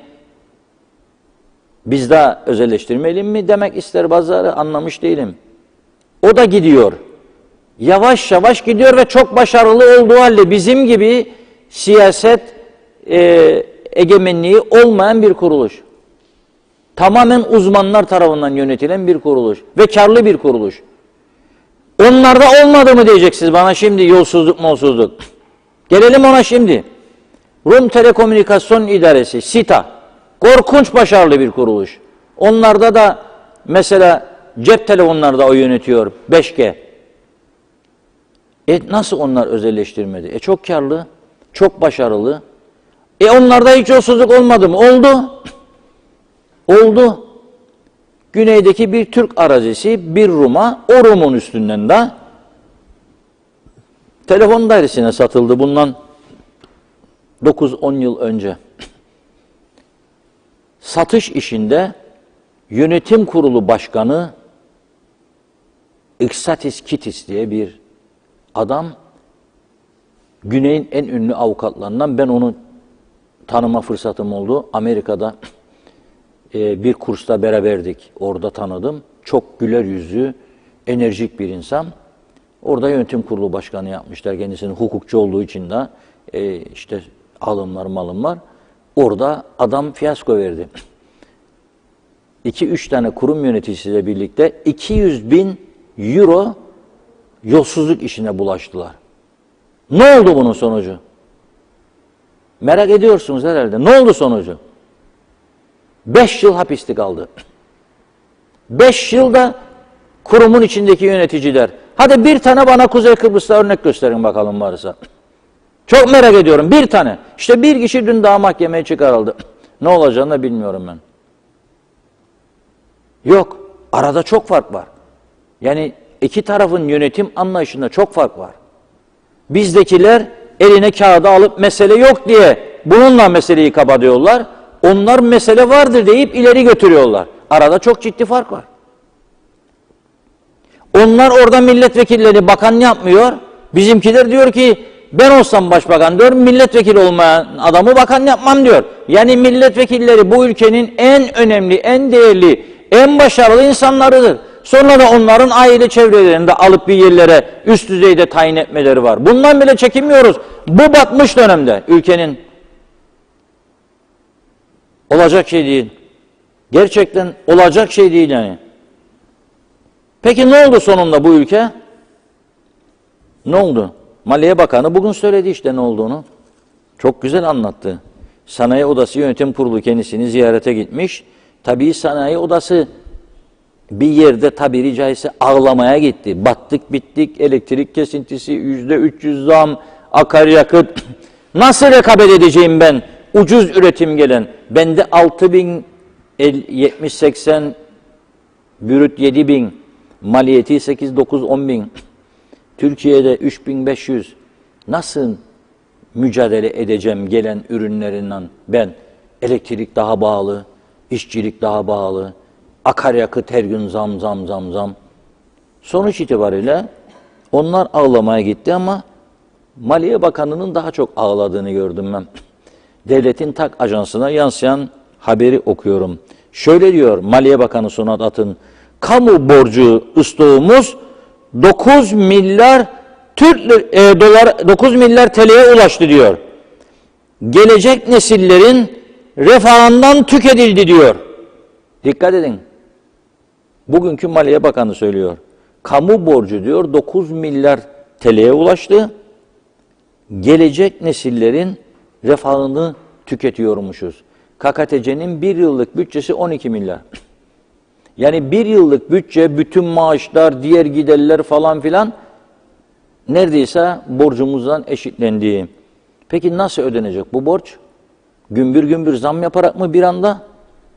biz daha özelleştirmeyelim mi demek ister bazıları, anlamış değilim. O da gidiyor. Yavaş yavaş gidiyor ve çok başarılı olduğu halde bizim gibi siyaset egemenliği olmayan bir kuruluş. Tamamen uzmanlar tarafından yönetilen bir kuruluş ve karlı bir kuruluş. Onlarda olmadı mı diyeceksiniz bana şimdi, yolsuzluk molsuzluk. Gelelim ona şimdi. Rum Telekomünikasyon İdaresi, SİTA, korkunç başarılı bir kuruluş. Onlarda da mesela cep telefonlarda o yönetiyor, 5G. Nasıl onlar özelleştirmedi? Çok karlı, çok başarılı. Onlarda hiç yolsuzluk olmadı mı? Oldu. Oldu. Güneydeki bir Türk arazisi bir Rum'a, o Rum'un üstünden de telefon dairesine satıldı bundan 9-10 yıl önce. Satış işinde yönetim kurulu başkanı Iksatis Kitis diye bir adam, Güney'in en ünlü avukatlarından. Ben onu tanıma fırsatım oldu. Amerika'da bir kursta beraberdik. Orada tanıdım. Çok güler yüzlü, enerjik bir insan. Orada yönetim kurulu başkanı yapmışlar. Kendisinin hukukçu olduğu için de işte alımlar malımlar. Orada adam fiyasko verdi. 2-3 tane kurum yöneticisiyle birlikte 200.000 euro yolsuzluk işine bulaştılar. Ne oldu bunun sonucu? Merak ediyorsunuz herhalde. Ne oldu sonucu? 5 yıl hapiste kaldı. 5 yılda kurumun içindeki yöneticiler. Hadi bir tane bana Kuzey Kıbrıs'ta örnek gösterin bakalım varsa. Çok merak ediyorum. Bir tane. İşte bir kişi dün daha mahkemeye çıkarıldı. Ne olacağını da bilmiyorum ben. Yok. Arada çok fark var. Yani iki tarafın yönetim anlayışında çok fark var. Bizdekiler eline kağıdı alıp mesele yok diye bununla meseleyi kapatıyorlar. Onlar mesele vardır deyip ileri götürüyorlar. Arada çok ciddi fark var. Onlar orada milletvekilleri bakan yapmıyor. Bizimkiler diyor ki ben olsam başbakan diyor, milletvekili olmayan adamı bakan yapmam diyor. Yani milletvekilleri bu ülkenin en önemli, en değerli, en başarılı insanlarıdır. Sonra da onların aile çevrelerinde alıp bir yerlere üst düzeyde tayin etmeleri var. Bundan bile çekinmiyoruz. Bu batmış dönemde ülkenin. Olacak şey değil. Gerçekten olacak şey değil yani. Peki ne oldu sonunda bu ülke? Ne oldu? Maliye Bakanı bugün söyledi işte ne olduğunu. Çok güzel anlattı. Sanayi Odası Yönetim Kurulu kendisini ziyarete gitmiş. Tabii Sanayi Odası bir yerde tabiri caizse ağlamaya gitti. Battık bittik, elektrik kesintisi, %300 zam, akaryakıt. Nasıl rekabet edeceğim ben? Ucuz üretim gelen. Bende 6.000, 70-80, bürüt 7.000, maliyeti 8-9-10.000. Türkiye'de 3.500. Nasıl mücadele edeceğim gelen ürünlerinden ben? Elektrik daha bağlı, işçilik daha bağlı, akaryakıt her gün zam. Sonuç itibariyle onlar ağlamaya gitti ama Maliye Bakanı'nın daha çok ağladığını gördüm ben. Devletin TAK Ajansı'na yansıyan haberi okuyorum. Şöyle diyor Maliye Bakanı Sonat Atın, kamu borcu ıslığımız 9 milyar dolar, 9 milyar TL'ye ulaştı diyor. Gelecek nesillerin refahından tüketildi diyor. Dikkat edin. Bugünkü Maliye Bakanı söylüyor. Kamu borcu diyor 9 milyar TL'ye ulaştı. Gelecek nesillerin refahını tüketiyormuşuz. KKTC'nin bir yıllık bütçesi 12 milyar. Yani bir yıllık bütçe, bütün maaşlar, diğer giderler falan filan neredeyse borcumuzdan eşitlendiği. Peki nasıl ödenecek bu borç? Gümbür gümbür zam yaparak mı bir anda?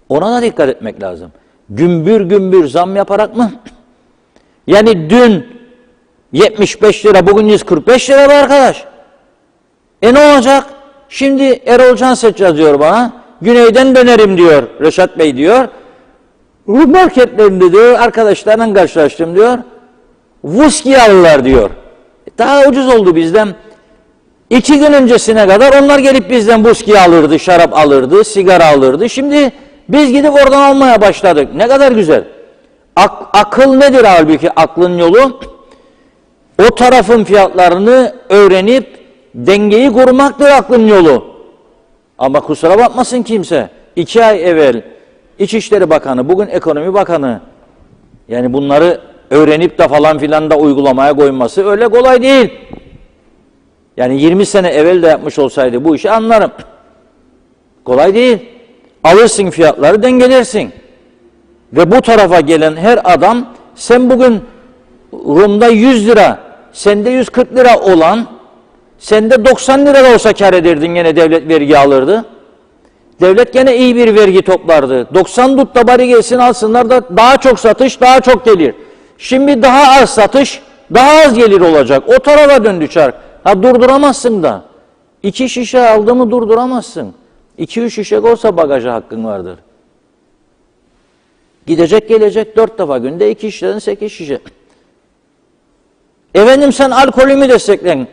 Ona da dikkat etmek lazım. Gümbür gümbür zam yaparak mı? Yani dün 75 lira, bugün 145 lira arkadaş. Ne olacak? Şimdi Erol Canseç yazıyor bana. Güneyden dönerim diyor Reşat Bey diyor. Ruh marketlerinde diyor arkadaşlarla karşılaştım diyor. Vuski alırlar diyor. Daha ucuz oldu bizden. 2 gün öncesine kadar onlar gelip bizden viski alırdı, şarap alırdı, sigara alırdı. Şimdi biz gidip oradan almaya başladık. Ne kadar güzel. Akıl nedir halbuki aklın yolu? O tarafın fiyatlarını öğrenip dengeyi kurmaktır aklın yolu. Ama kusura bakmasın kimse. 2 ay evvel İçişleri Bakanı, bugün Ekonomi Bakanı, yani bunları öğrenip de falan filan da uygulamaya koyması öyle kolay değil. Yani 20 sene evvel de yapmış olsaydı bu işi anlarım. Kolay değil. Alırsın fiyatları, dengelersin. Ve bu tarafa gelen her adam, sen bugün Rum'da 100 lira, sende 140 lira olan, sende 90 lira da olsa kar ederdin, gene devlet vergi alırdı. Devlet gene iyi bir vergi toplardı. 90 tut da bari gelsin alsınlar da daha çok satış, daha çok gelir. Şimdi daha az satış, daha az gelir olacak. O tarafa döndü çark. Ha durduramazsın da. 2 şişe aldı mı durduramazsın. 2-3 şişe olsa bagaja hakkın vardır. Gidecek gelecek 4 defa günde 2 şişeden 8 şişe. Efendim sen alkolü mü desteklen?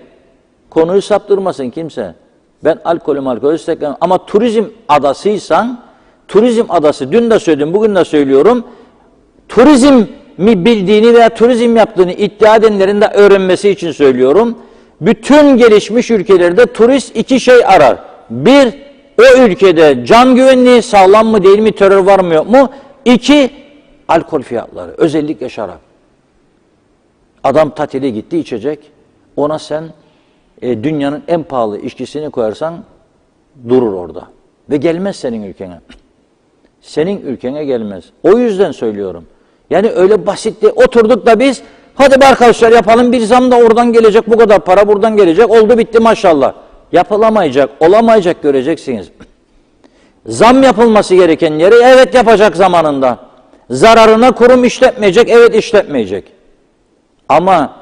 Konuyu saptırmasın kimse. Ben alkolü desteklemem. Ama turizm adasıysan, turizm adası, dün de söyledim, bugün de söylüyorum. Turizmi bildiğini veya turizm yaptığını iddia edenlerin de öğrenmesi için söylüyorum. Bütün gelişmiş ülkelerde turist 2 şey arar. 1, o ülkede can güvenliği sağlam mı değil mi, terör var mı yok mu? 2, alkol fiyatları, özellikle şarap. Adam tatile gitti, içecek. Ona sen dünyanın en pahalı içkisini koyarsan durur orada. Ve gelmez senin ülkene. Senin ülkene gelmez. O yüzden söylüyorum. Yani öyle basit değil. Oturduk da biz, hadi be arkadaşlar yapalım, bir zam da oradan gelecek, bu kadar para buradan gelecek, oldu bitti maşallah. Yapılamayacak, olamayacak, göreceksiniz. Zam yapılması gereken yeri evet yapacak zamanında. Zararına kurum işletmeyecek, evet işletmeyecek. Ama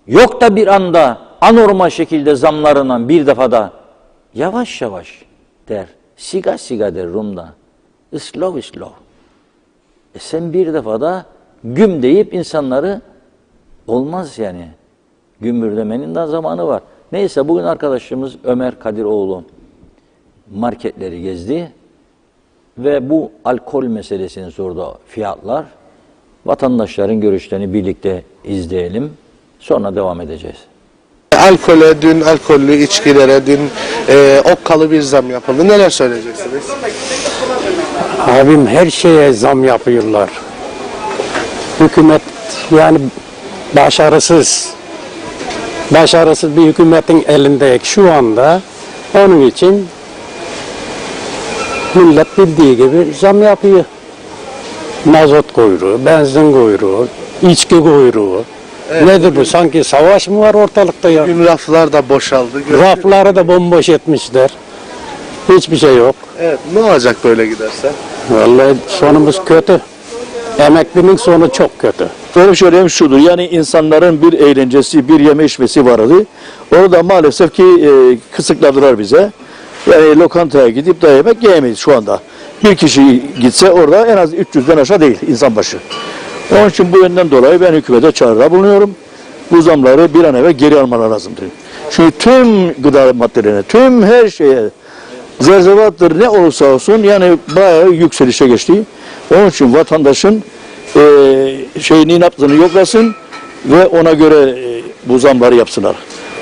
yok da bir anda anormal şekilde zamlarından bir defada yavaş yavaş der. Siga siga der Rum'da. Slow slow. Sen bir defada güm deyip insanları olmaz yani. Gümbürdemenin de zamanı var. Neyse bugün arkadaşımız Ömer Kadiroğlu marketleri gezdi ve bu alkol meselesini sordu, fiyatlar. Vatandaşların görüşlerini birlikte izleyelim. Sonra devam edeceğiz. Alkole, dün alkollü içkilere, dün okkalı bir zam yapıldı. Neler söyleyeceksiniz? Abim her şeye zam yapıyorlar. Hükümet yani başarısız bir hükümetin elinde şu anda. Onun için millet bildiği gibi zam yapıyor. Mazot kuyruğu, benzin kuyruğu, içki kuyruğu. Evet. Nedir bu? Sanki savaş mı var ortalıkta ya? Bugün raflar da boşaldı. Rafları da bomboş etmişler. Hiçbir şey yok. Evet, ne olacak böyle giderse? Vallahi sonumuz kötü. Emeklinin sonu çok kötü. Benim söyleyeyim şudur, yani insanların bir eğlencesi, bir yeme içmesi vardı. Orada maalesef ki kısıtladılar bize. Yani lokantaya gidip de yemek yiyemeyiz şu anda. Bir kişi gitse orada en az 300'den aşağı değil insan başı. Onun için bu yönden dolayı ben hükümete çağrıda bulunuyorum. Bu zamları bir an evvel geri almaları lazımdır. Çünkü tüm gıda maddelerine, tüm her şeye, zerzevattır ne olursa olsun yani bayağı yükselişe geçti. Onun için vatandaşın şeyini yaptığını yoklasın ve ona göre bu zamları yapsınlar.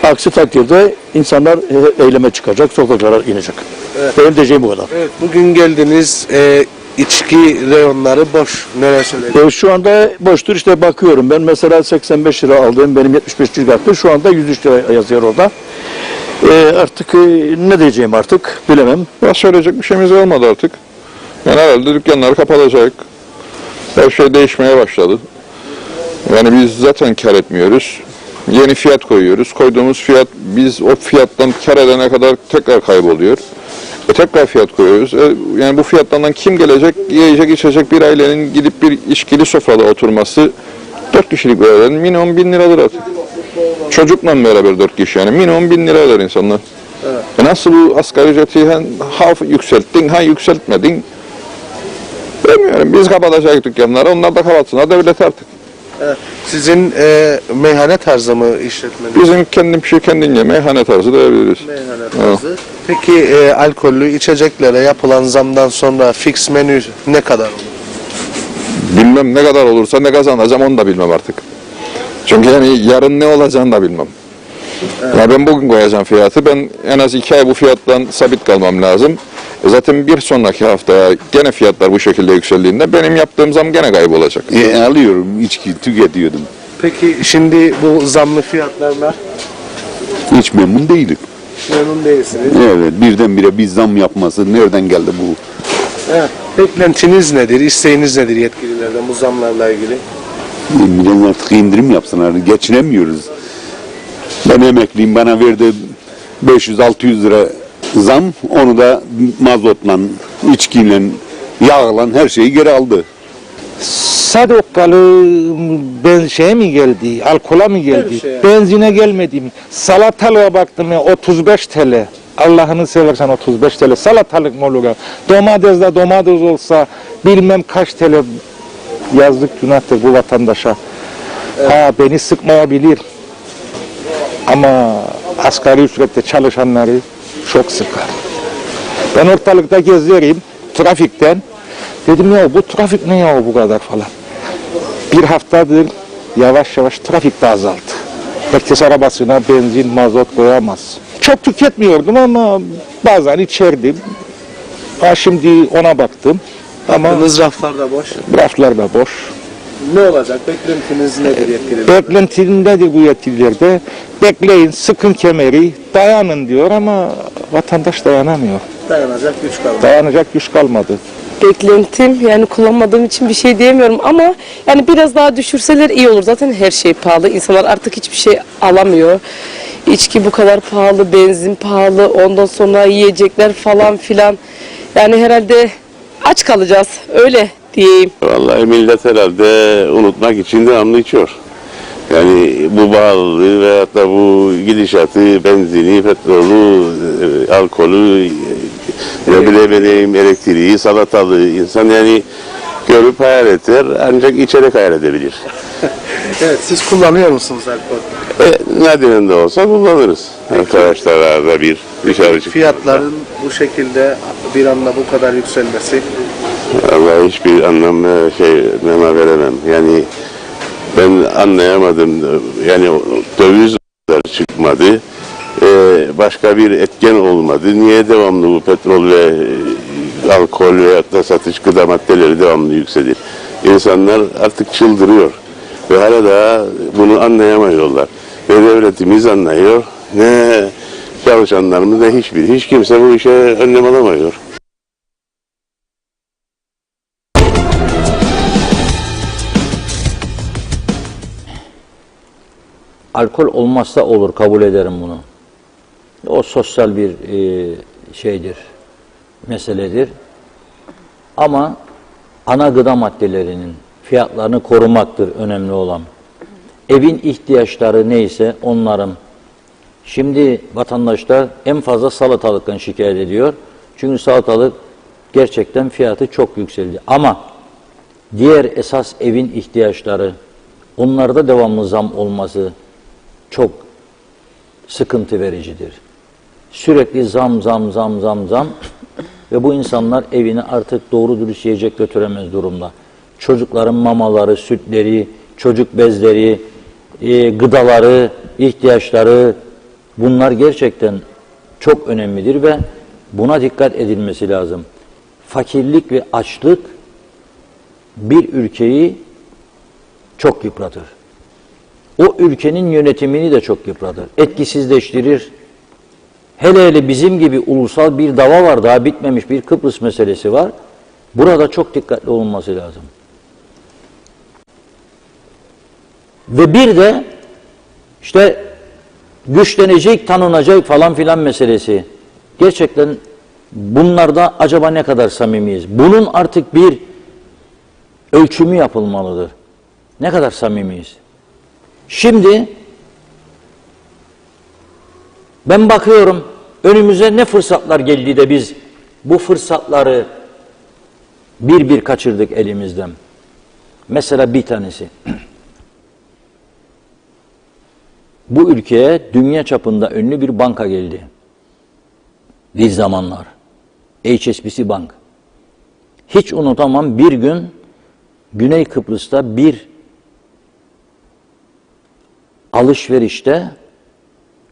Aksi takdirde insanlar eyleme çıkacak, sokaklara inecek. Evet. Benim diyeceğim bu kadar. Evet, bugün geldiniz, içki reyonları boş. Neler söyleyeceksiniz? Şu anda boştur, işte bakıyorum. Ben mesela 85 lira aldığım benim 75 lira şu anda 103 lira yazıyor orada. Artık ne diyeceğim artık bilemem. Ya söyleyecek bir şeyimiz olmadı artık. Yani herhalde dükkanlar kapatacak. Her şey değişmeye başladı. Yani biz zaten kar etmiyoruz. Yeni fiyat koyuyoruz. Koyduğumuz fiyat biz o fiyattan kar edene kadar tekrar kayboluyor. Tekrar fiyat koyuyoruz. Yani bu fiyatlardan kim gelecek, yiyecek, içecek bir ailenin gidip bir içkili sofrada oturması 4 kişilik bir ailenin minimum 1000 liradır artık. Çocukla beraber 4 kişi yani minimum 1000 lira eder insanlar. Evet. Nasıl bu asgari ücreti ha yükselttin, ha yükseltmedin bilmiyorum. Biz kapatacak dükkanları, onlar da kapatsınlar devlet artık. Evet. Sizin meyhane tarzı mı işletmeniz? Bizim kendince meyhane tarzı diyebiliriz. Meyhane tarzı. Peki alkollü içeceklere yapılan zamdan sonra fix menü ne kadar olur? Bilmem ne kadar olursa ne kazanacağım onu da bilmem artık. Çünkü yani yarın ne olacağını da bilmem. Ya ben bugün koyacağım fiyatı. Ben en az 2 ay bu fiyattan sabit kalmam lazım. Zaten bir sonraki hafta gene fiyatlar bu şekilde yükseldiğinde benim yaptığım zam gene kaybolacak. Alıyorum, içki tüketiyordum. Peki şimdi bu zamlı fiyatlarla Hiç memnun değilim. memnun değilsiniz. Evet, birdenbire bir zam yapması nereden geldi bu? Evet. Beklentiniz nedir? İsteğiniz nedir yetkililerden bu zamlarla ilgili? Millet artık indirim yapsınlar, geçinemiyoruz. Ben emekliyim, bana verdi 500-600 lira zam, onu da mazotla, içkiyle, yağla her şeyi geri aldı. Sadokkalı ben şeye mi geldi, alkola mı geldi, Her şeye. benzine gelmedi mi? Salatalığa baktım ya 35 TL. Allah'ını seversen 35 TL. Salatalık mı olur ya? Domates olsa bilmem kaç TL, yazdık günahtır bu vatandaşa. Ha beni sıkmayabilir. Ama asgari ücretle çalışanları çok sıkar. Ben ortalıkta geziyorum trafikten. Dedim ya bu trafik ne ya bu kadar falan. Bir haftadır yavaş yavaş trafik de azaldı. Herkes arabasına benzin, mazot koyamaz. Çok tüketmiyordum ama bazen içerdim. Ha şimdi ona baktım. Ama Baktığınız raflar da boş. raflar da boş. Ne olacak? Beklentiniz nedir yetkililerden? Beklentim nedir bu yetkililerde? Bekleyin, sıkın kemeri, dayanın diyor ama vatandaş dayanamıyor. Dayanacak güç kalmadı. Dayanacak güç kalmadı. Beklentim yani kullanmadığım için bir şey diyemiyorum ama yani biraz daha düşürseler iyi olur. Zaten her şey pahalı. İnsanlar artık hiçbir şey alamıyor. İçki bu kadar pahalı, benzin pahalı, ondan sonra yiyecekler falan filan. Yani herhalde aç kalacağız. Öyle diyeyim. Vallahi millet herhalde unutmak için devamlı içiyor. Yani bu bağlılığı veyahut da bu gidişatı, benzini, petrolü, alkolü, ne bileyim elektriği, salatalığı insan yani görüp hayal eder ancak içerek hayal edebilir. Evet, siz kullanıyor musunuz alkol? Nadiren de olsa kullanırız. Arkadaşlarla bir dışarı çık. Fiyatların bu şekilde bir anda bu kadar yükselmesi Vallahi hiçbir anlam nema veremem. Yani ben anlayamadım. Yani döviz çıkmadı. Başka bir etken olmadı. Niye devamlı bu petrol ve alkol veyahut da satış gıda maddeleri devamlı yükselir? İnsanlar artık çıldırıyor. Ve hala daha bunu anlayamıyorlar. Ne devletimiz anlıyor, ne çalışanlarımız, ne hiçbir. Hiç kimse bu işe önlem alamıyor. Alkol olmazsa olur, kabul ederim bunu. O sosyal bir şeydir, meseledir. Ama ana gıda maddelerinin fiyatlarını korumaktır önemli olan. Evin ihtiyaçları neyse onların. Şimdi vatandaşlar en fazla salatalıktan şikayet ediyor. Çünkü salatalık gerçekten fiyatı çok yükseldi. Ama diğer esas evin ihtiyaçları, onlarda devamlı zam olması çok sıkıntı vericidir. Sürekli zam ve bu insanlar evine artık doğru dürüst yiyecek götüremez durumda. Çocukların mamaları, sütleri, çocuk bezleri, gıdaları, ihtiyaçları, bunlar gerçekten çok önemlidir ve buna dikkat edilmesi lazım. Fakirlik ve açlık bir ülkeyi çok yıpratır. O ülkenin yönetimini de çok yıpratır, etkisizleştirir. Hele bizim gibi ulusal bir dava var, daha bitmemiş bir Kıbrıs meselesi var. Burada çok dikkatli olunması lazım. Ve bir de işte güçlenecek, tanınacak falan filan meselesi. Gerçekten bunlarda acaba ne kadar samimiyiz? Bunun artık bir ölçümü yapılmalıdır. Ne kadar samimiyiz? Şimdi ben bakıyorum önümüze ne fırsatlar geldi de biz bu fırsatları bir kaçırdık elimizden. Mesela bir tanesi. bu ülkeye dünya çapında ünlü bir banka geldi. Bir zamanlar. HSBC Bank. Hiç unutamam, bir gün Güney Kıbrıs'ta bir alışverişte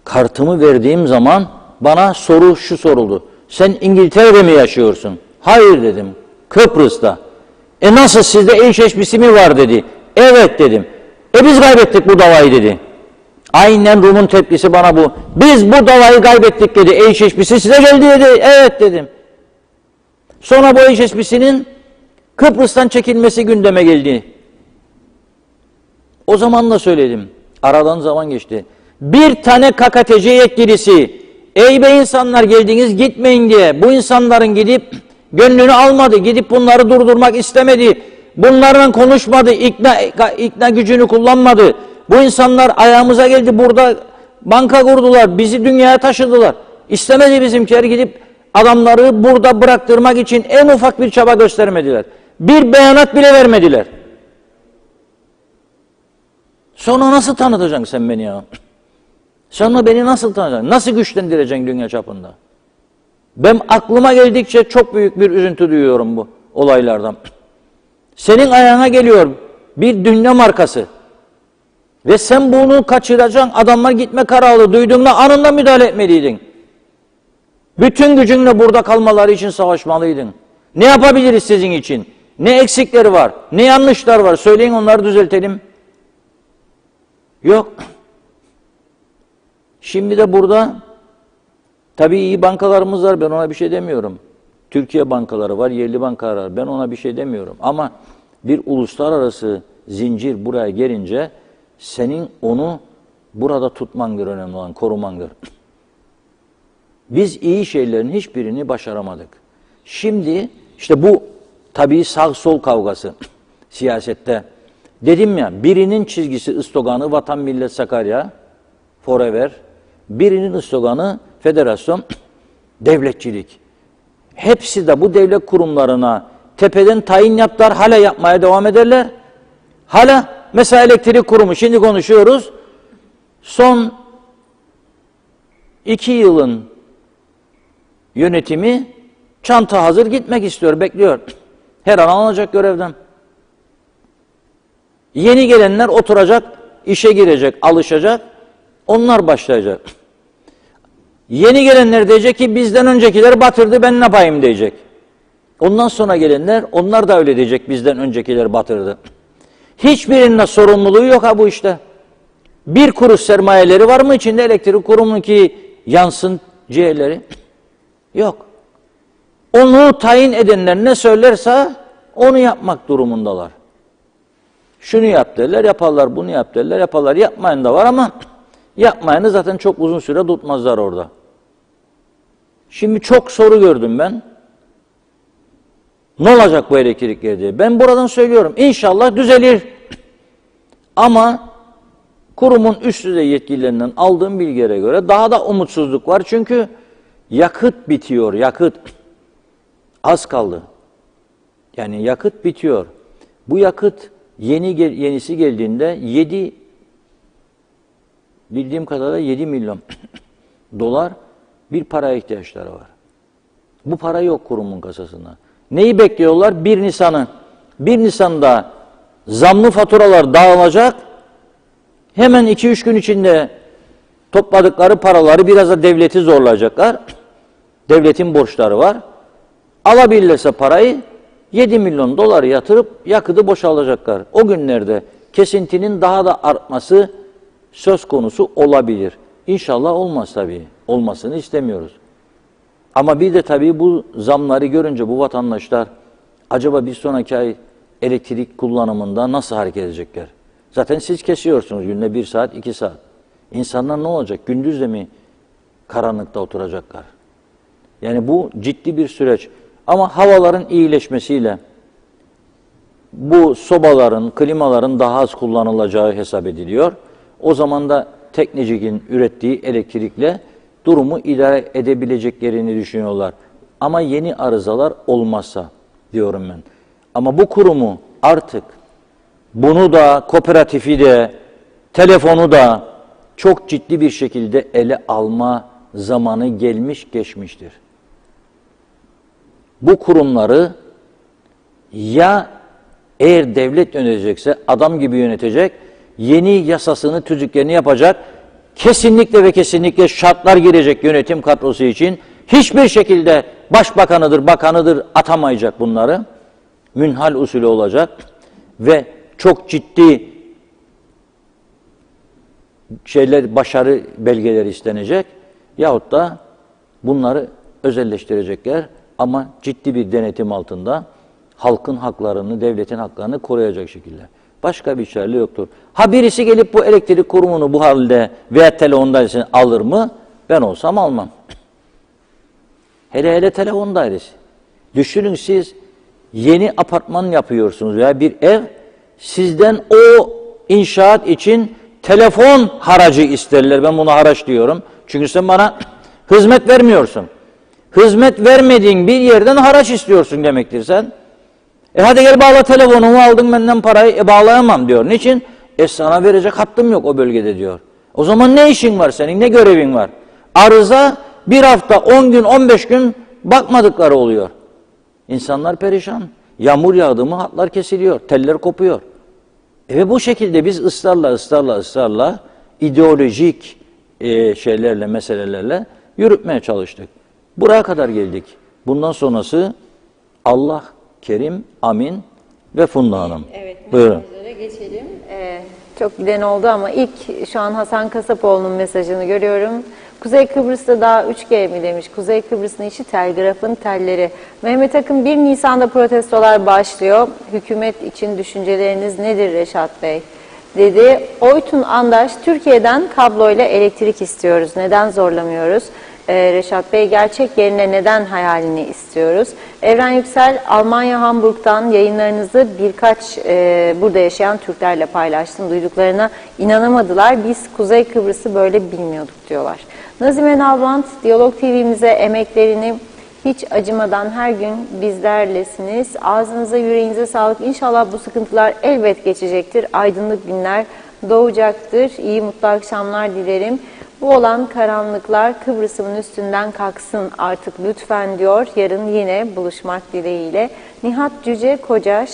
kartımı verdiğim zaman bana şu soruldu. Sen İngiltere'de mi yaşıyorsun? Hayır dedim. Kıbrıs'ta. Nasıl, sizde HSBC mi var dedi. Evet dedim. Biz kaybettik bu davayı dedi. Aynen Rum'un tepkisi bana bu. Biz bu davayı kaybettik dedi. HSBC size geldi dedi. Evet dedim. Sonra bu HSBC'nin Kıbrıs'tan çekilmesi gündeme geldi. O zaman da söyledim. Aradan zaman geçti. Bir tane KKTC yetkilisi, ey be insanlar geldiniz gitmeyin diye, bu insanların gidip gönlünü almadı, gidip bunları durdurmak istemedi, bunlarla konuşmadı, ikna gücünü kullanmadı. Bu insanlar ayağımıza geldi, burada banka kurdular, bizi dünyaya taşıdılar. İstemedi bizimkiler, gidip adamları burada bıraktırmak için en ufak bir çaba göstermediler. Bir beyanat bile vermediler. Sonra nasıl tanıtacaksın sen beni ya? Sonra beni nasıl tanıtacaksın? Nasıl güçlendireceksin dünya çapında? Ben aklıma geldikçe çok büyük bir üzüntü duyuyorum bu olaylardan. Senin ayağına geliyor bir dünya markası. Ve sen bunu kaçıracaksın, adamlar gitme kararı duyduğunda anında müdahale etmeliydin. Bütün gücünle burada kalmaları için savaşmalıydın. Ne yapabiliriz sizin için? Ne eksikleri var? Ne yanlışlar var? Söyleyin, onları düzeltelim. Yok. Şimdi de burada tabii iyi bankalarımız var, ben ona bir şey demiyorum. Türkiye bankaları var, yerli bankalar var, ben ona bir şey demiyorum. Ama bir uluslararası zincir buraya gelince senin onu burada tutmandır önemli olan, korumandır. Biz iyi şeylerin hiçbirini başaramadık. Şimdi işte bu tabii sağ-sol kavgası siyasette. Dedim ya, birinin çizgisi, sloganı Vatan Millet Sakarya, Forever. Birinin sloganı Federasyon, devletçilik. Hepsi de bu devlet kurumlarına tepeden tayin yaptılar, hala yapmaya devam ederler. Hala mesela elektrik kurumu, şimdi konuşuyoruz. Son 2 yılın yönetimi çanta hazır gitmek istiyor, bekliyor. Her an alınacak görevden. Yeni gelenler oturacak, işe girecek, alışacak. Onlar başlayacak. Yeni gelenler diyecek ki bizden öncekiler batırdı, ben ne yapayım diyecek. Ondan sonra gelenler, onlar da öyle diyecek, bizden öncekiler batırdı. Hiçbirinin sorumluluğu yok ha bu işte. Bir kuruş sermayeleri var mı içinde elektrik kurumunun ki yansın ciğerleri? Yok. Onu tayin edenler ne söylerse onu yapmak durumundalar. Şunu yap derler, yaparlar, bunu yap derler, yaparlar. Yapmayan da var ama yapmayanı zaten çok uzun süre tutmazlar orada. Şimdi çok soru gördüm ben. Ne olacak bu elektrikler diye. Ben buradan söylüyorum. İnşallah düzelir. Ama kurumun üst düzey yetkililerinden aldığım bilgilere göre daha da umutsuzluk var. Çünkü yakıt bitiyor, yakıt. Az kaldı. Yani yakıt bitiyor. Bu yakıt yenisi geldiğinde bildiğim kadarıyla 7 milyon dolar bir paraya ihtiyaçları var. Bu para yok kurumun kasasında. Neyi bekliyorlar? 1 Nisan'ı. 1 Nisan'da zamlı faturalar dağılacak. Hemen 2-3 gün içinde topladıkları paraları biraz da devleti zorlayacaklar. Devletin borçları var. Alabilirse parayı 7 milyon dolar yatırıp yakıtı boşaltacaklar. O günlerde kesintinin daha da artması söz konusu olabilir. İnşallah olmaz tabii. Olmasını istemiyoruz. Ama bir de tabii bu zamları görünce bu vatandaşlar acaba bir sonraki ay elektrik kullanımında nasıl hareket edecekler? Zaten siz kesiyorsunuz günde 1 saat, 2 saat. İnsanlar ne olacak? Gündüz de mi karanlıkta oturacaklar? Yani bu ciddi bir süreç. Ama havaların iyileşmesiyle bu sobaların, klimaların daha az kullanılacağı hesap ediliyor. O zaman da Teknecik'in ürettiği elektrikle durumu idare edebileceklerini düşünüyorlar. Ama yeni arızalar olmazsa diyorum ben. Ama bu kurumu artık bunu da, kooperatifi de, telefonu da, çok ciddi bir şekilde ele alma zamanı gelmiş geçmiştir. Bu kurumları ya eğer devlet yönetecekse adam gibi yönetecek, yeni yasasını, tüzüklerini yapacak, kesinlikle ve kesinlikle şartlar girecek yönetim kadrosu için. Hiçbir şekilde başbakanıdır, bakanıdır atamayacak bunları. Münhal usulü olacak ve çok ciddi başarı belgeleri istenecek. Yahut da bunları özelleştirecekler ama ciddi bir denetim altında halkın haklarını, devletin haklarını koruyacak şekilde. Başka bir çare yoktur. Ha birisi gelip bu elektrik kurumunu bu halde veya telefon dairesini alır mı? Ben olsam almam. Hele telefon dairesi. Düşünün siz yeni apartman yapıyorsunuz veya bir ev, sizden o inşaat için telefon haracı isterler. Ben buna haraç diyorum. Çünkü sen bana hizmet vermiyorsun. Hizmet vermediğin bir yerden haraç istiyorsun demektir sen. Hadi gel bağla telefonumu, aldın benden parayı, bağlayamam diyor. Niçin? Sana verecek hattım yok o bölgede diyor. O zaman ne işin var senin, ne görevin var? Arıza bir hafta, 10 gün, 15 gün bakmadıkları oluyor. İnsanlar perişan. Yağmur yağdı mı hatlar kesiliyor, teller kopuyor. Ve bu şekilde biz ısrarla ideolojik şeylerle, meselelerle yürütmeye çalıştık. Buraya kadar geldik. Bundan sonrası Allah kerim, amin ve Funda Hanım. Evet, buyurun. Geçelim. Çok giden oldu ama ilk şu an Hasan Kasapoğlu'nun mesajını görüyorum. Kuzey Kıbrıs'ta daha 3G mi demiş. Kuzey Kıbrıs'ın işi telgrafın telleri. Mehmet Akın 1 Nisan'da protestolar başlıyor. Hükümet için düşünceleriniz nedir Reşat Bey? Dedi. Oytun Andaş, Türkiye'den kabloyla elektrik istiyoruz. Neden zorlamıyoruz? Reşat Bey, gerçek yerine neden hayalini istiyoruz? Evren Yüksel, Almanya Hamburg'dan yayınlarınızı birkaç burada yaşayan Türklerle paylaştım. Duyduklarına inanamadılar. Biz Kuzey Kıbrıs'ı böyle bilmiyorduk diyorlar. Nazime Nalbant, Diyalog TV'mize emeklerini hiç acımadan her gün bizlerlesiniz. Ağzınıza, yüreğinize sağlık. İnşallah bu sıkıntılar elbet geçecektir. Aydınlık günler doğacaktır. İyi, mutlu akşamlar dilerim. Bu olan karanlıklar Kıbrıs'ın üstünden kalksın artık lütfen diyor. Yarın yine buluşmak dileğiyle. Nihat Cüce Kocaş,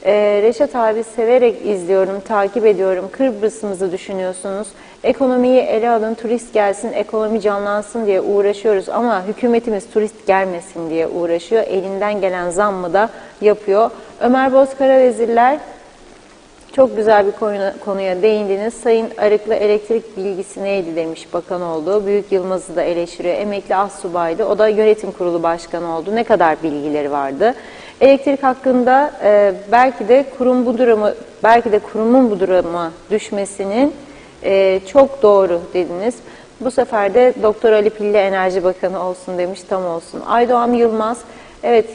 Reşat abi severek izliyorum, takip ediyorum. Kıbrıs'ımızı düşünüyorsunuz. Ekonomiyi ele alın, turist gelsin, ekonomi canlansın diye uğraşıyoruz. Ama hükümetimiz turist gelmesin diye uğraşıyor. Elinden gelen zammı da yapıyor. Ömer Bozkara Vezirler, çok güzel bir konuya değindiniz. Sayın Arıklı elektrik bilgisi neydi demiş, bakan oldu. Büyük Yılmaz'ı da eleştiriyor. Emekli astsubaydı. O da yönetim kurulu başkanı oldu. Ne kadar bilgileri vardı? Elektrik hakkında belki de kurumun bu duruma düşmesinin çok doğru dediniz. Bu sefer de Doktor Ali Pilli Enerji Bakanı olsun demiş, tam olsun. Aydoğan Yılmaz, evet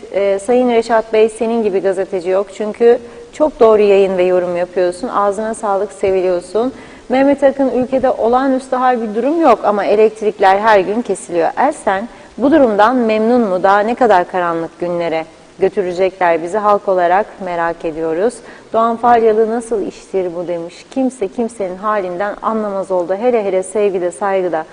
Sayın Reşat Bey, senin gibi gazeteci yok. Çünkü çok doğru yayın ve yorum yapıyorsun. Ağzına sağlık, seviliyorsun. Mehmet Akın, ülkede olağanüstü hal bir durum yok ama elektrikler her gün kesiliyor. Ersen, bu durumdan memnun mu? Daha ne kadar karanlık günlere götürecekler bizi, halk olarak merak ediyoruz. Doğan Falyalı, nasıl iştir bu demiş. Kimse kimsenin halinden anlamaz oldu. Hele hele sevgide, saygıda.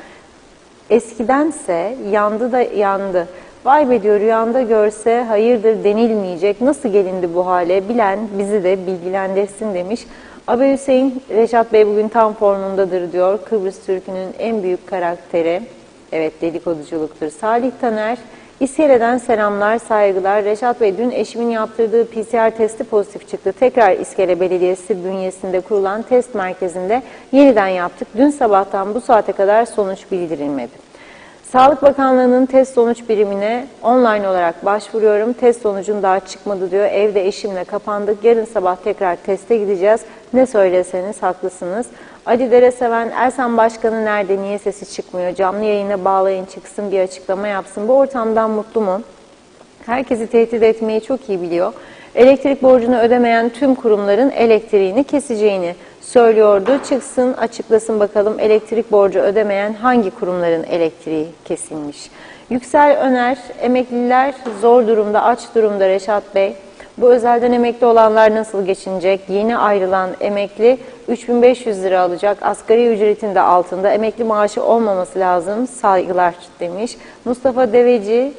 Eskidense yandı da yandı. Vay be diyor, rüyanda görse hayırdır denilmeyecek. Nasıl gelindi bu hale? Bilen bizi de bilgilendirsin demiş. Abi Hüseyin, Reşat Bey bugün tam formundadır diyor. Kıbrıs Türk'ünün en büyük karakteri. Evet, dedikoduculuktur. Salih Taner, İskele'den selamlar, saygılar. Reşat Bey, dün eşimin yaptırdığı PCR testi pozitif çıktı. Tekrar İskele Belediyesi bünyesinde kurulan test merkezinde yeniden yaptık. Dün sabahtan bu saate kadar sonuç bildirilmedi. Sağlık Bakanlığı'nın test sonuç birimine online olarak başvuruyorum. Test sonucum daha çıkmadı diyor. Evde eşimle kapandık. Yarın sabah tekrar teste gideceğiz. Ne söyleseniz haklısınız. Ali Dereseven, Ersan Başkanı nerede? Niye sesi çıkmıyor? Canlı yayına bağlayın, çıksın, bir açıklama yapsın. Bu ortamdan mutlu mu? Herkesi tehdit etmeyi çok iyi biliyor. Elektrik borcunu ödemeyen tüm kurumların elektriğini keseceğini söylüyordu. Çıksın, açıklasın bakalım, elektrik borcu ödemeyen hangi kurumların elektriği kesilmiş. Yüksel Öner, emekliler zor durumda, aç durumda Reşat Bey. Bu özelden emekli olanlar nasıl geçinecek? Yeni ayrılan emekli 3.500 lira alacak. Asgari ücretin de altında. Emekli maaşı olmaması lazım. Saygılar demiş. Mustafa Deveci,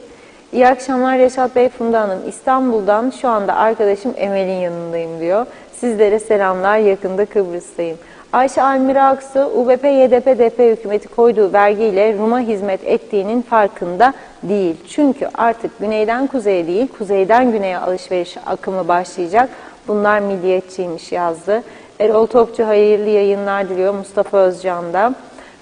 iyi akşamlar Reşat Bey, Funda Hanım. İstanbul'dan şu anda arkadaşım Emel'in yanındayım diyor. Sizlere selamlar, yakında Kıbrıs'tayım. Ayşe Almira Aksu, UBP, YDP, DP hükümeti koyduğu vergiyle Rum'a hizmet ettiğinin farkında değil. Çünkü artık güneyden kuzeye değil, kuzeyden güneye alışveriş akımı başlayacak. Bunlar milliyetçiymiş yazdı. Erol Topçu hayırlı yayınlar diliyor Mustafa Özcan'da.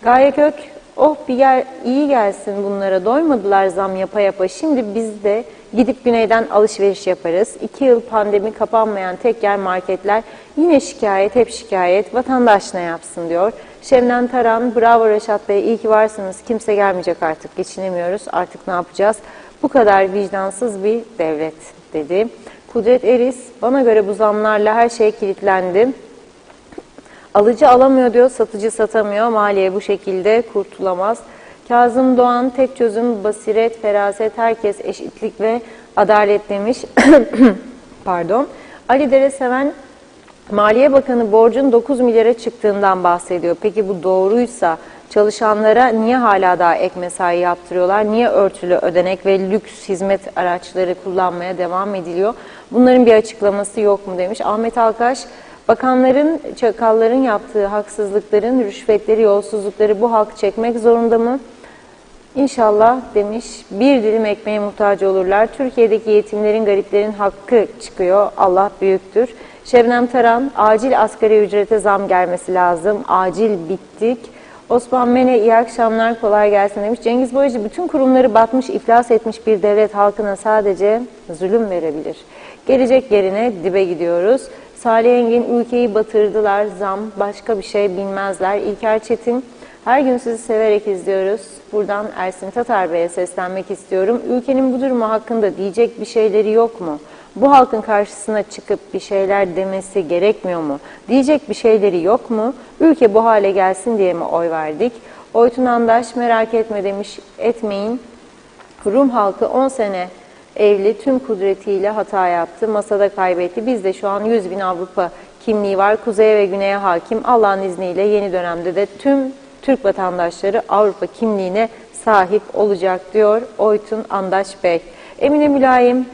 Gaye Kök, oh bir iyi gelsin bunlara, doymadılar zam yapa yapa. Şimdi biz de gidip güneyden alışveriş yaparız. 2 yıl pandemi, kapanmayan tek yer marketler. Yine şikayet, hep şikayet. Vatandaş ne yapsın diyor. Şebnem Taran, bravo Reşat Bey, iyi ki varsınız. Kimse gelmeyecek artık, geçinemiyoruz. Artık ne yapacağız? Bu kadar vicdansız bir devlet dedi. Kudret Eris, bana göre bu zamlarla her şey kilitlendi. Alıcı alamıyor diyor, satıcı satamıyor. Maliye bu şekilde kurtulamaz. Kazım Doğan, tek çözüm basiret, feraset, herkes eşitlik ve adalet demiş. Pardon. Ali Dere Seven, Maliye Bakanı borcun 9 milyara çıktığından bahsediyor. Peki bu doğruysa çalışanlara niye hala daha ek mesai yaptırıyorlar? Niye örtülü ödenek ve lüks hizmet araçları kullanmaya devam ediliyor? Bunların bir açıklaması yok mu demiş. Ahmet Alkaş, bakanların, çakalların yaptığı haksızlıkların, rüşvetleri, yolsuzlukları bu halk çekmek zorunda mı? İnşallah demiş, bir dilim ekmeğe muhtaç olurlar. Türkiye'deki yetimlerin, gariplerin hakkı çıkıyor. Allah büyüktür. Şebnem Taran, acil asgari ücrete zam gelmesi lazım. Acil bittik. Osman Mene, iyi akşamlar, kolay gelsin demiş. Cengiz Boyacı, bütün kurumları batmış, iflas etmiş bir devlet halkına sadece zulüm verebilir. Gelecek yerine dibe gidiyoruz. Salih Engin, ülkeyi batırdılar, zam, başka bir şey bilmezler. İlker Çetin, her gün sizi severek izliyoruz. Buradan Ersin Tatar Bey'e seslenmek istiyorum. Ülkenin bu durumu hakkında diyecek bir şeyleri yok mu? Bu halkın karşısına çıkıp bir şeyler demesi gerekmiyor mu? Diyecek bir şeyleri yok mu? Ülke bu hale gelsin diye mi oy verdik? Oytun Andaş, merak etme demiş, etmeyin. Rum halkı 10 sene evli, tüm kudretiyle hata yaptı, masada kaybetti. Bizde şu an 100.000 Avrupa kimliği var, kuzeye ve güneye hakim. Allah'ın izniyle yeni dönemde de tüm Türk vatandaşları Avrupa kimliğine sahip olacak diyor Oytun Andaş Bey. Emine Mülayim,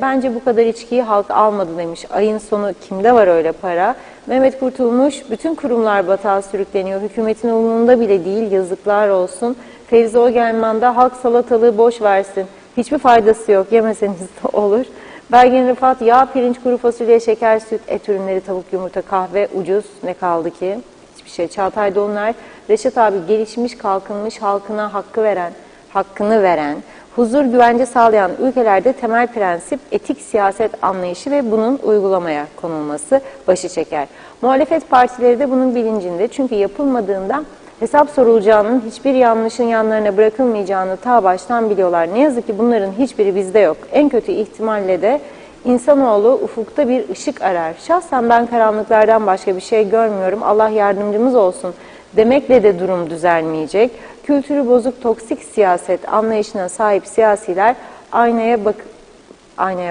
bence bu kadar içkiyi halk almadı demiş. Ayın sonu kimde var öyle para? Mehmet Kurtulmuş, bütün kurumlar batağa sürükleniyor. Hükümetin umurunda bile değil, yazıklar olsun. Fevzi Ogelman'da halk salatalığı boş versin. Hiçbir faydası yok, yemeseniz de olur. Belgin Rıfat, yağ, pirinç, kuru fasulye, şeker, süt, et ürünleri, tavuk, yumurta, kahve ucuz. Ne kaldı ki? Hiçbir şey. Çağatay Dolunay, Reşat abi, gelişmiş, kalkınmış, halkına hakkını veren, huzur, güvence sağlayan ülkelerde temel prensip etik siyaset anlayışı ve bunun uygulamaya konulması başı çeker. Muhalefet partileri de bunun bilincinde, çünkü yapılmadığında hesap sorulacağının, hiçbir yanlışın yanlarına bırakılmayacağını ta baştan biliyorlar. Ne yazık ki bunların hiçbiri bizde yok. En kötü ihtimalle de insanoğlu ufukta bir ışık arar. Şahsen ben karanlıklardan başka bir şey görmüyorum. Allah yardımcımız olsun demekle de durum düzelmeyecek. Kültürü bozuk, toksik siyaset anlayışına sahip siyasiler aynaya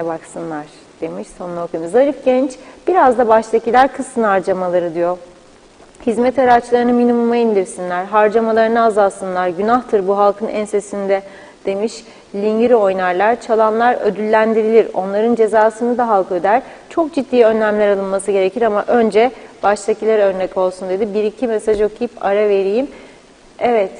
baksınlar demiş. Sonuna okuyayım. Zarif Genç, biraz da baştakiler kıssın harcamaları diyor. Hizmet araçlarını minimuma indirsinler, harcamalarını azalsınlar, günahtır bu halkın ensesinde demiş. Lingiri oynarlar, çalanlar ödüllendirilir, onların cezasını da halk öder. Çok ciddi önlemler alınması gerekir ama önce baştakiler örnek olsun dedi. Bir iki mesaj okuyup ara vereyim. Evet,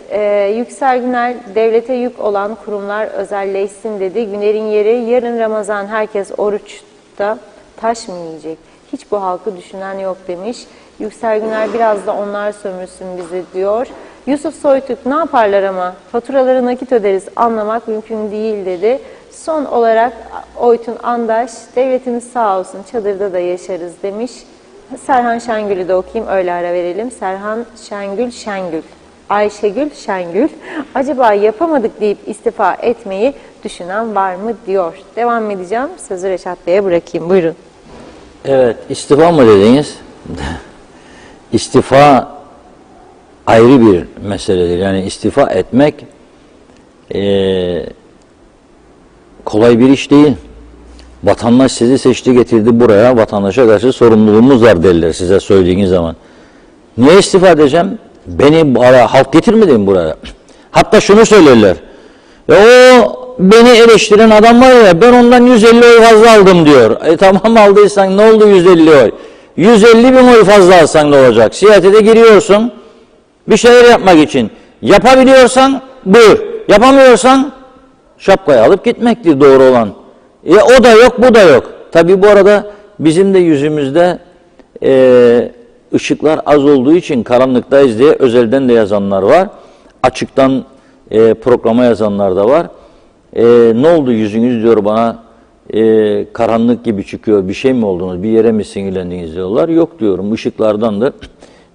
Yüksel Güner, devlete yük olan kurumlar özelleşsin dedi. Güner'in yeri, yarın Ramazan, herkes oruçta, taş mı yiyecek? Hiç bu halkı düşünen yok demiş. Yüksel Güner, biraz da onlar sömürsün bizi diyor. Yusuf Soytürk, ne yaparlar ama faturaları nakit öderiz, anlamak mümkün değil dedi. Son olarak Oytun Andaş, devletimiz sağ olsun çadırda da yaşarız demiş. Serhan Şengül'ü de okuyayım, öyle ara verelim. Serhan Şengül. Ayşegül Şengül, acaba yapamadık deyip istifa etmeyi düşünen var mı diyor. Devam edeceğim, sözü Reşat Bey'e bırakayım, buyurun. Evet, istifa mı dediniz? İstifa ayrı bir meseledir. Yani istifa etmek kolay bir iş değil. Vatandaş sizi seçti getirdi buraya, vatandaşa karşı sorumluluğumuz var derler size söylediğiniz zaman. Niye istifa edeceğim? Beni halk getirmedi mi buraya? Hatta şunu söylerler. O beni eleştiren adam var ya, ben ondan 150 oy fazla aldım diyor. Tamam, aldıysan ne oldu 150 oy? 150 bin oy fazla alsan ne olacak? Siyasete giriyorsun bir şeyler yapmak için. Yapabiliyorsan buyur. Yapamıyorsan şapkayı alıp gitmektir doğru olan. O da yok, bu da yok. Tabii bu arada bizim de yüzümüzde ışıklar az olduğu için karanlıktayız diye özelden de yazanlar var. Açıktan programa yazanlar da var. Ne oldu yüzünüz diyor bana, karanlık gibi çıkıyor, bir şey mi oldunuz, bir yere mi sinirlendiniz diyorlar. Yok diyorum, ışıklardandır.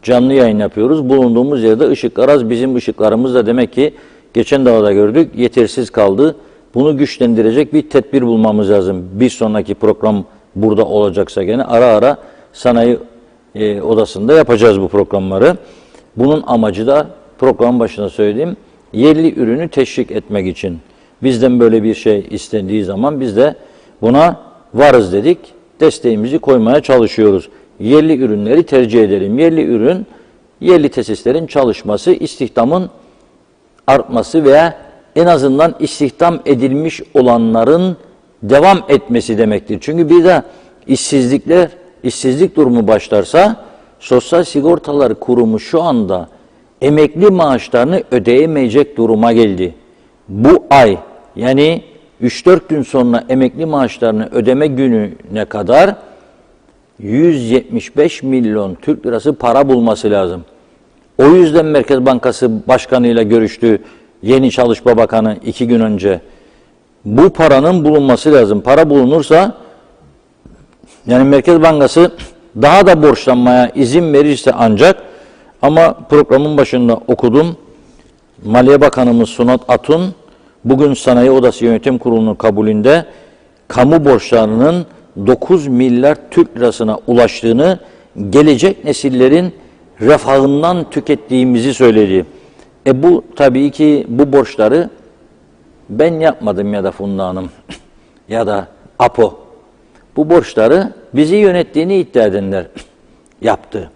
Canlı yayın yapıyoruz. Bulunduğumuz yerde ışıklar az. Bizim ışıklarımız da demek ki geçen davada gördük yetersiz kaldı. Bunu güçlendirecek bir tedbir bulmamız lazım. Bir sonraki program burada olacaksa gene ara ara sanayi odasında yapacağız bu programları. Bunun amacı da programın başında söylediğim yerli ürünü teşvik etmek için. Bizden böyle bir şey istendiği zaman biz de buna varız dedik. Desteğimizi koymaya çalışıyoruz. Yerli ürünleri tercih edelim. Yerli ürün, yerli tesislerin çalışması, istihdamın artması veya en azından istihdam edilmiş olanların devam etmesi demektir. Çünkü bir de işsizlik durumu başlarsa Sosyal Sigortalar Kurumu şu anda emekli maaşlarını ödeyemeyecek duruma geldi. Bu ay yani 3-4 gün sonra emekli maaşlarını ödeme gününe kadar 175 milyon Türk lirası para bulması lazım. O yüzden Merkez Bankası Başkanı ile görüştü yeni Çalışma Bakanı 2 gün önce. Bu paranın bulunması lazım. Para bulunursa yani Merkez Bankası daha da borçlanmaya izin verirse ancak, ama programın başında okudum. Maliye Bakanımız Sunat Atun bugün Sanayi Odası Yönetim Kurulu'nun kabulünde kamu borçlarının 9 milyar Türk lirasına ulaştığını, gelecek nesillerin refahından tükettiğimizi söyledi. Bu tabii ki bu borçları ben yapmadım ya da Funda Hanım ya da APO. Bu borçları bizi yönettiğini iddia edenler yaptı.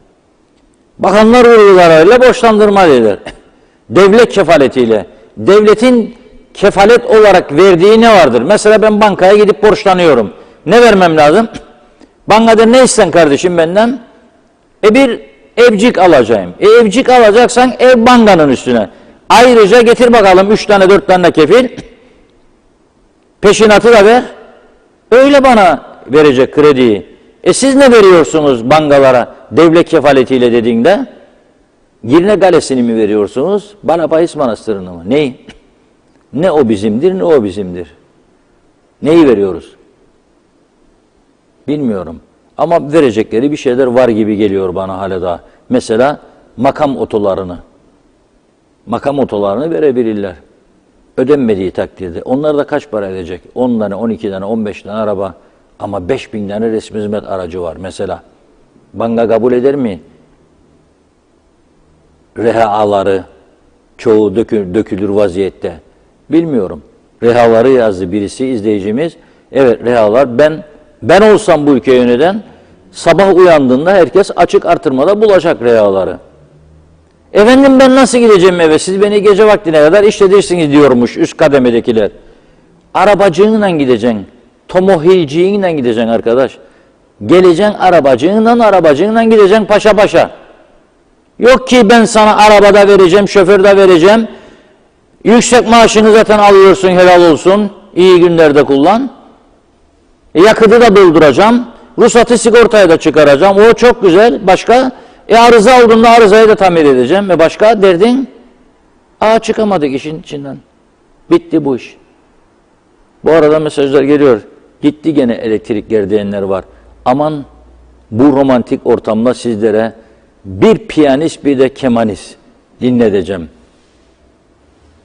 Bakanlar uygularıyla borçlandırma dediler. Devlet kefaletiyle. Devletin kefalet olarak verdiği ne vardır? Mesela ben bankaya gidip borçlanıyorum. Ne vermem lazım? Bankada ne isten kardeşim benden? Bir evcik alacağım. Evcik alacaksan ev bankanın üstüne. Ayrıca getir bakalım 3 tane 4 tane kefil. Peşinatı da ver. Öyle bana verecek krediyi. Siz ne veriyorsunuz bankalara devlet kefaletiyle dediğinde? Girne Galesi'ni mi veriyorsunuz? Balapayis Manastırı'nı mı? Neyi? Ne o bizimdir ne o bizimdir. Neyi veriyoruz? Bilmiyorum. Ama verecekleri bir şeyler var gibi geliyor bana hala da. Mesela makam otolarını verebilirler. Ödenmediği takdirde. Onlar da kaç para edecek? 10 tane, 12 tane, 15 tane araba ama 5.000 tane resmi hizmet aracı var mesela. Banka kabul eder mi? Rehaları çoğu dökülür vaziyette. Bilmiyorum. Rehaları yazdı birisi, izleyicimiz. Evet, rehalar, ben olsam bu ülkeyi yöneten sabah uyandığında herkes açık artırmada bulacak rehaları. Efendim ben nasıl gideceğim eve? Siz beni gece vaktine kadar işletirsiniz diyormuş üst kademedekiler. Arabacığınla gideceksin. Tomohilciğinle gideceksin arkadaş. Geleceksin arabacığınla gideceksin paşa paşa. Yok ki ben sana arabada vereceğim, şoför de vereceğim. Yüksek maaşını zaten alıyorsun, helal olsun. İyi günlerde kullan. Yakıtı da dolduracağım. Ruhsatı sigortaya da çıkaracağım. O çok güzel. Başka? Arıza olduğunda arızayı da tamir edeceğim. Başka derdin? Çıkamadık işin içinden. Bitti bu iş. Bu arada mesajlar geliyor. Gitti gene elektrikler diyenler var. Aman bu romantik ortamda sizlere bir piyanist bir de kemanist dinleteceğim.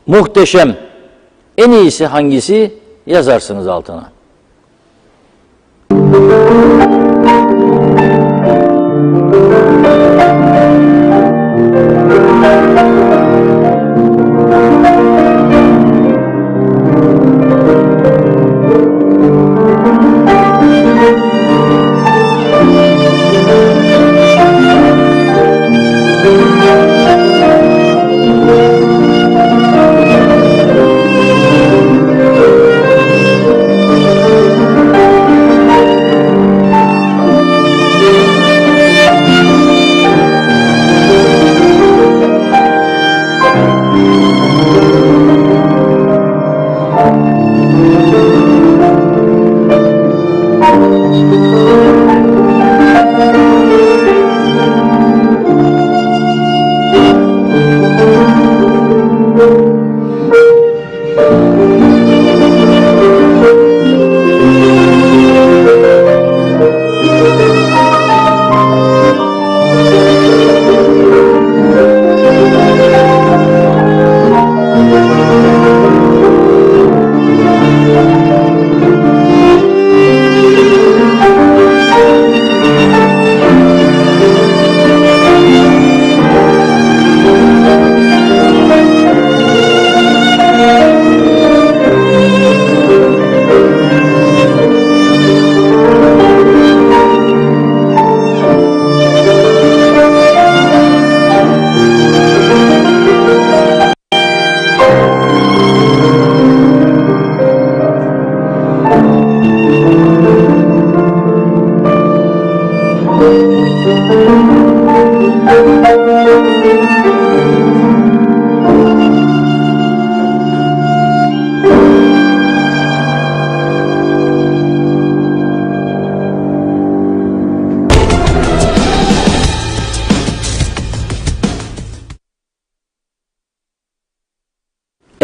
Muhteşem. En iyisi hangisi? Yazarsınız altına.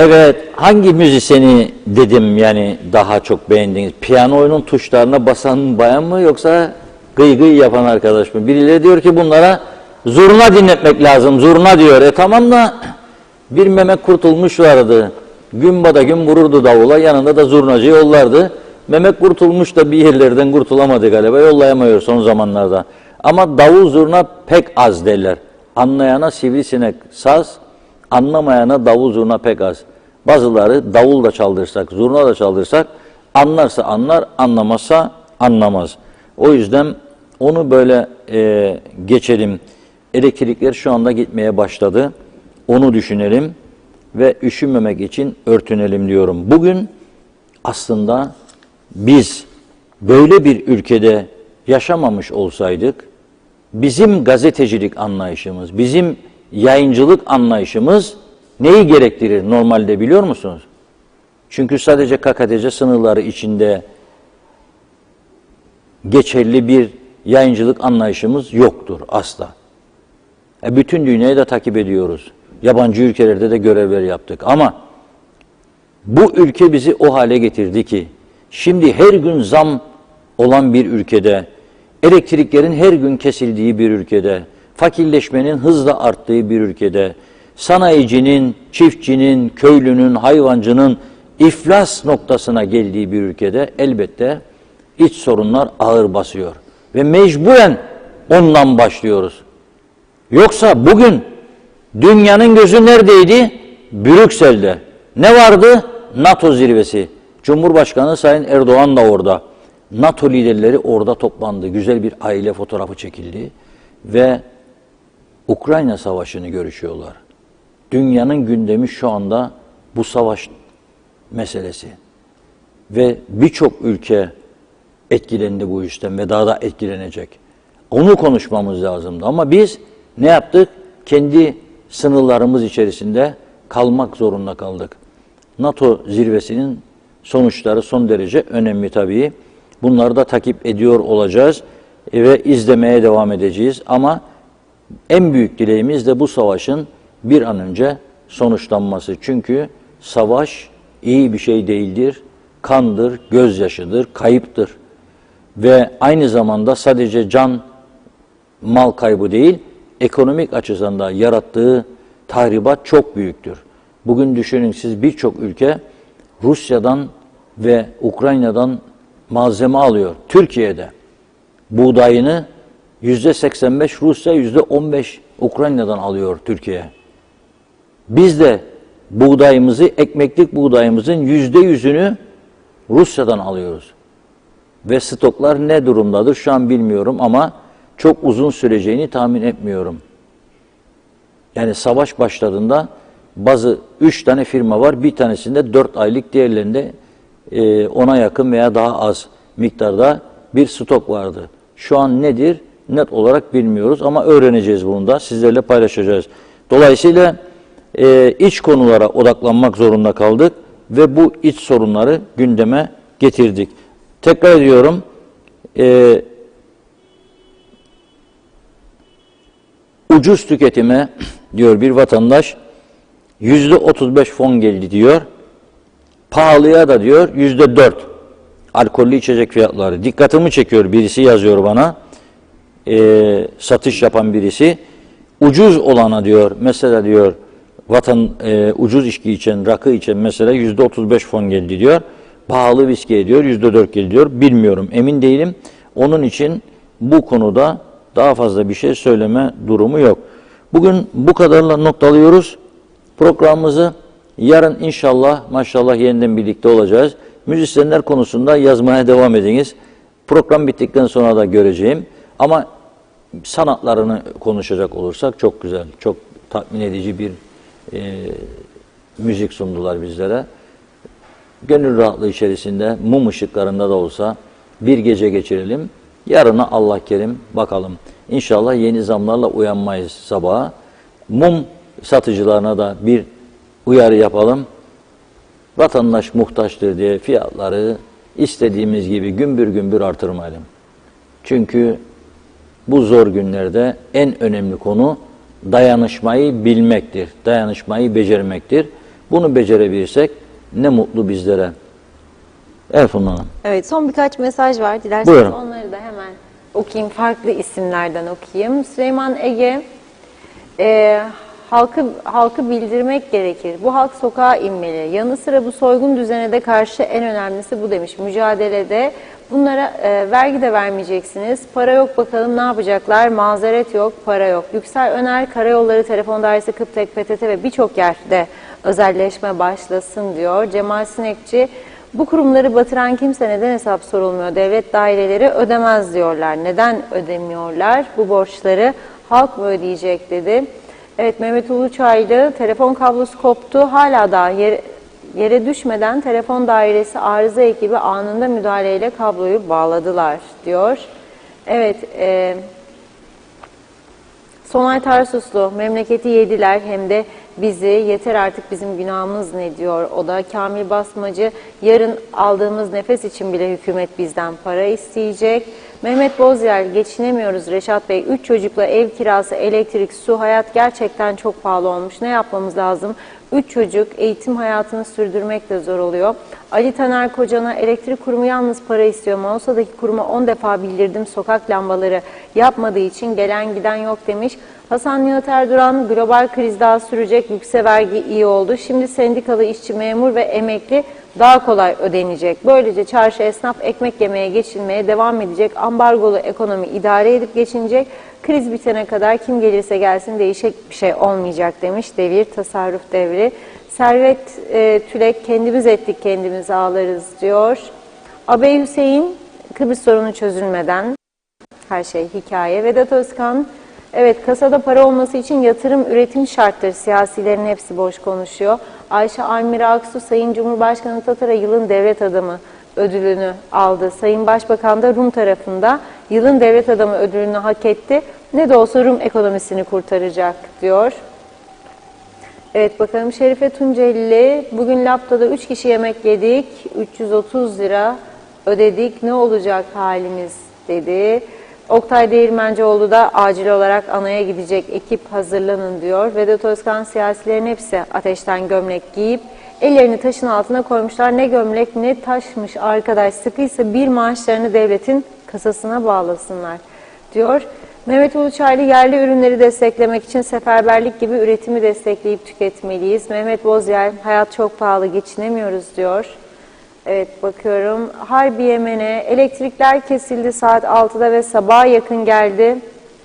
Evet, hangi müzisyeni dedim yani daha çok beğendiniz? Piyanoyunun tuşlarına basan bayan mı yoksa gıy gıy yapan arkadaş mı? Birileri diyor ki bunlara zurna dinletmek lazım, zurna diyor. Tamam da bir Mehmet Kurtulmuş vardı. Gün bada gün vururdu davula, yanında da zurnacı yollardı. Mehmet Kurtulmuş da bir yerlerden kurtulamadı galiba, yollayamıyor son zamanlarda. Ama davul zurna pek az derler. Anlayana sivrisinek saz, anlamayana davul zurna pek az. Bazıları davul da çaldırsak, zurna da çaldırsak anlarsa anlar, anlamazsa anlamaz. O yüzden onu böyle geçelim. Elektrikler şu anda gitmeye başladı. Onu düşünelim ve üşünmemek için örtünelim diyorum. Bugün aslında biz böyle bir ülkede yaşamamış olsaydık, bizim gazetecilik anlayışımız, bizim yayıncılık anlayışımız neyi gerektirir normalde biliyor musunuz? Çünkü sadece KKTC sınırları içinde geçerli bir yayıncılık anlayışımız yoktur asla. Bütün dünyayı da takip ediyoruz. Yabancı ülkelerde de görevler yaptık. Ama bu ülke bizi o hale getirdi ki, şimdi her gün zam olan bir ülkede, elektriklerin her gün kesildiği bir ülkede, fakirleşmenin hızla arttığı bir ülkede, sanayicinin, çiftçinin, köylünün, hayvancının iflas noktasına geldiği bir ülkede elbette iç sorunlar ağır basıyor. Ve mecburen ondan başlıyoruz. Yoksa bugün dünyanın gözü neredeydi? Brüksel'de. Ne vardı? NATO zirvesi. Cumhurbaşkanı Sayın Erdoğan da orada. NATO liderleri orada toplandı. Güzel bir aile fotoğrafı çekildi. Ve Ukrayna Savaşı'nı görüşüyorlar. Dünyanın gündemi şu anda bu savaş meselesi. Ve birçok ülke etkilendi bu işten ve daha da etkilenecek. Onu konuşmamız lazımdı. Ama biz ne yaptık? Kendi sınırlarımız içerisinde kalmak zorunda kaldık. NATO zirvesinin sonuçları son derece önemli tabii. Bunları da takip ediyor olacağız ve izlemeye devam edeceğiz. Ama en büyük dileğimiz de bu savaşın bir an önce sonuçlanması. Çünkü savaş iyi bir şey değildir. Kandır, gözyaşıdır, kayıptır. Ve aynı zamanda sadece can, mal kaybı değil, ekonomik açıdan da yarattığı tahribat çok büyüktür. Bugün düşünün siz birçok ülke Rusya'dan ve Ukrayna'dan malzeme alıyor. Türkiye'de buğdayını %85 Rusya, %15 Ukrayna'dan alıyor Türkiye. Biz de buğdayımızı, ekmeklik buğdayımızın %100'ünü Rusya'dan alıyoruz. Ve stoklar ne durumdadır şu an bilmiyorum ama çok uzun süreceğini tahmin etmiyorum. Yani savaş başladığında bazı 3 tane firma var. Bir tanesinde 4 aylık, diğerlerinde 10'a yakın veya daha az miktarda bir stok vardı. Şu an nedir? Net olarak bilmiyoruz ama öğreneceğiz bunu da. Sizlerle paylaşacağız. Dolayısıyla iç konulara odaklanmak zorunda kaldık ve bu iç sorunları gündeme getirdik. Tekrar ediyorum, ucuz tüketime diyor bir vatandaş %35 fon geldi diyor. Pahalıya da diyor %4 alkollü içecek fiyatları. Dikkatimi çekiyor, birisi yazıyor bana, satış yapan birisi. Ucuz olana diyor mesela diyor ucuz içki içen, rakı içen mesela %35 fon geldi diyor. Pahalı viskiye diyor %4 geldi diyor. Bilmiyorum, emin değilim. Onun için bu konuda daha fazla bir şey söyleme durumu yok. Bugün bu kadarla noktalıyoruz programımızı. Yarın inşallah maşallah yeniden birlikte olacağız. Müzisyenler konusunda yazmaya devam ediniz. Program bittikten sonra da göreceğim. Ama sanatlarını konuşacak olursak çok güzel, çok tatmin edici bir müzik sundular bizlere. Gönül rahatlığı içerisinde mum ışıklarında da olsa bir gece geçirelim. Yarına Allah kerim bakalım. İnşallah yeni zamlarla uyanmayız sabaha. Mum satıcılarına da bir uyarı yapalım. Vatandaş muhtaçtır diye fiyatları istediğimiz gibi gümbür gümbür artırmayalım. Çünkü bu zor günlerde en önemli konu dayanışmayı bilmektir. Dayanışmayı becermektir. Bunu becerebilirsek ne mutlu bizlere. Erfun Hanım. Evet, son birkaç mesaj var. Dilerseniz Buyurun. onları da hemen okuyayım. Farklı isimlerden okuyayım. Süleyman Ege, halkı bildirmek gerekir. Bu halk sokağa inmeli. Yanı sıra bu soygun düzene de karşı en önemlisi bu demiş. Mücadelede bunlara vergi de vermeyeceksiniz. Para yok, bakalım ne yapacaklar? Mazeret yok, para yok. Yüksel Öner, Karayolları, Telefon Dairesi, Kıptek, PTT ve birçok yerde özelleşme başlasın diyor. Cemal Sinekçi, bu kurumları batıran kimse neden hesap sorulmuyor? Devlet daireleri ödemez diyorlar. Neden ödemiyorlar? Bu borçları halk mı ödeyecek dedi. Evet, Mehmet Uluçaylı, telefon kablosu koptu. Hala daha yere düşmeden telefon dairesi arıza ekibi anında müdahaleyle kabloyu bağladılar diyor. Evet, Sonay Tarsuslu, memleketi yediler hem de bizi, yeter artık bizim günahımız ne diyor o da. Kamil Basmacı, yarın aldığımız nefes için bile hükümet bizden para isteyecek. Mehmet Bozyer, geçinemiyoruz Reşat Bey, 3 çocukla ev kirası, elektrik, su, hayat gerçekten çok pahalı olmuş. Ne yapmamız lazım? 3 çocuk, eğitim hayatını sürdürmek de zor oluyor. Ali Taner Kocan'a, elektrik kurumu yalnız para istiyor. Mausa'daki kuruma 10 defa bildirdim, sokak lambaları yapmadığı için gelen giden yok demiş. Hasan Nihat Erduran, global kriz daha sürecek, yüksek vergi iyi oldu. Şimdi sendikalı, işçi, memur ve emekli daha kolay ödenecek. Böylece çarşı esnaf ekmek yemeye, geçinmeye devam edecek. Ambargolu ekonomi idare edip geçinecek. Kriz bitene kadar kim gelirse gelsin değişik bir şey olmayacak demiş. Devir, tasarruf devri. Servet Tülek, kendimiz ettik kendimiz ağlarız diyor. Abey Hüseyin, Kıbrıs sorunu çözülmeden her şey hikaye. Vedat Özkan, evet, kasada para olması için yatırım, üretim şarttır. Siyasilerin hepsi boş konuşuyor. Ayşe Almira Aksu, Sayın Cumhurbaşkanı Tatar'a yılın devlet adamı ödülünü aldı. Sayın Başbakan da Rum tarafında yılın devlet adamı ödülünü hak etti. Ne de olsa Rum ekonomisini kurtaracak diyor. Evet, bakalım Şerife Tunceli, bugün Lapta'da 3 kişi yemek yedik, 330 lira ödedik, ne olacak halimiz dedi. Oktay Değirmencioğlu da acil olarak anaya gidecek, ekip hazırlanın diyor. Vedat Özkan, siyasilerin hepsi ateşten gömlek giyip ellerini taşın altına koymuşlar. Ne gömlek ne taşmış arkadaş, sıkıysa bir maaşlarını devletin kasasına bağlasınlar diyor. Mehmet Uluçaylı, yerli ürünleri desteklemek için seferberlik gibi üretimi destekleyip tüketmeliyiz. Mehmet Bozyer, hayat çok pahalı, geçinemiyoruz diyor. Evet, bakıyorum. Harbiye Mene, elektrikler kesildi saat 6'da ve sabaha yakın geldi.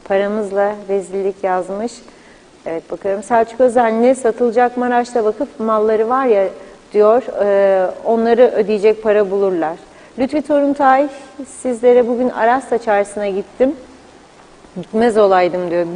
Paramızla rezillik yazmış. Evet, bakıyorum. Selçuk Özenli, satılacak Maraş'ta vakıf malları var ya diyor. Onları ödeyecek para bulurlar. Lütfi Toruntay, sizlere bugün Aras'ta çarşısına gittim. Gitmez olaydım diyor.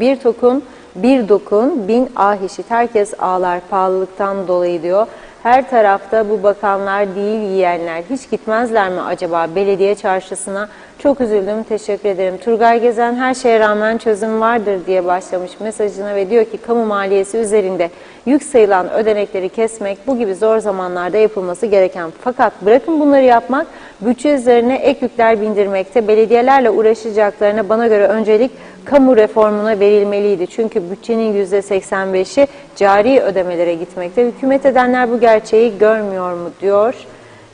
Bir dokun, bin ah işit. Herkes ağlar pahalılıktan dolayı diyor. Her tarafta bu bakanlar değil yiyenler. Hiç gitmezler mi acaba belediye çarşısına? Çok üzüldüm, teşekkür ederim. Turgay Gezen, her şeye rağmen çözüm vardır diye başlamış mesajına ve diyor ki kamu maliyesi üzerinde yük sayılan ödenekleri kesmek bu gibi zor zamanlarda yapılması gereken. Fakat bırakın bunları yapmak, bütçe üzerine ek yükler bindirmekte. Belediyelerle uğraşacaklarına bana göre öncelik kamu reformuna verilmeliydi. Çünkü bütçenin %85'i cari ödemelere gitmekte. Hükümet edenler bu gerçeği görmüyor mu diyor.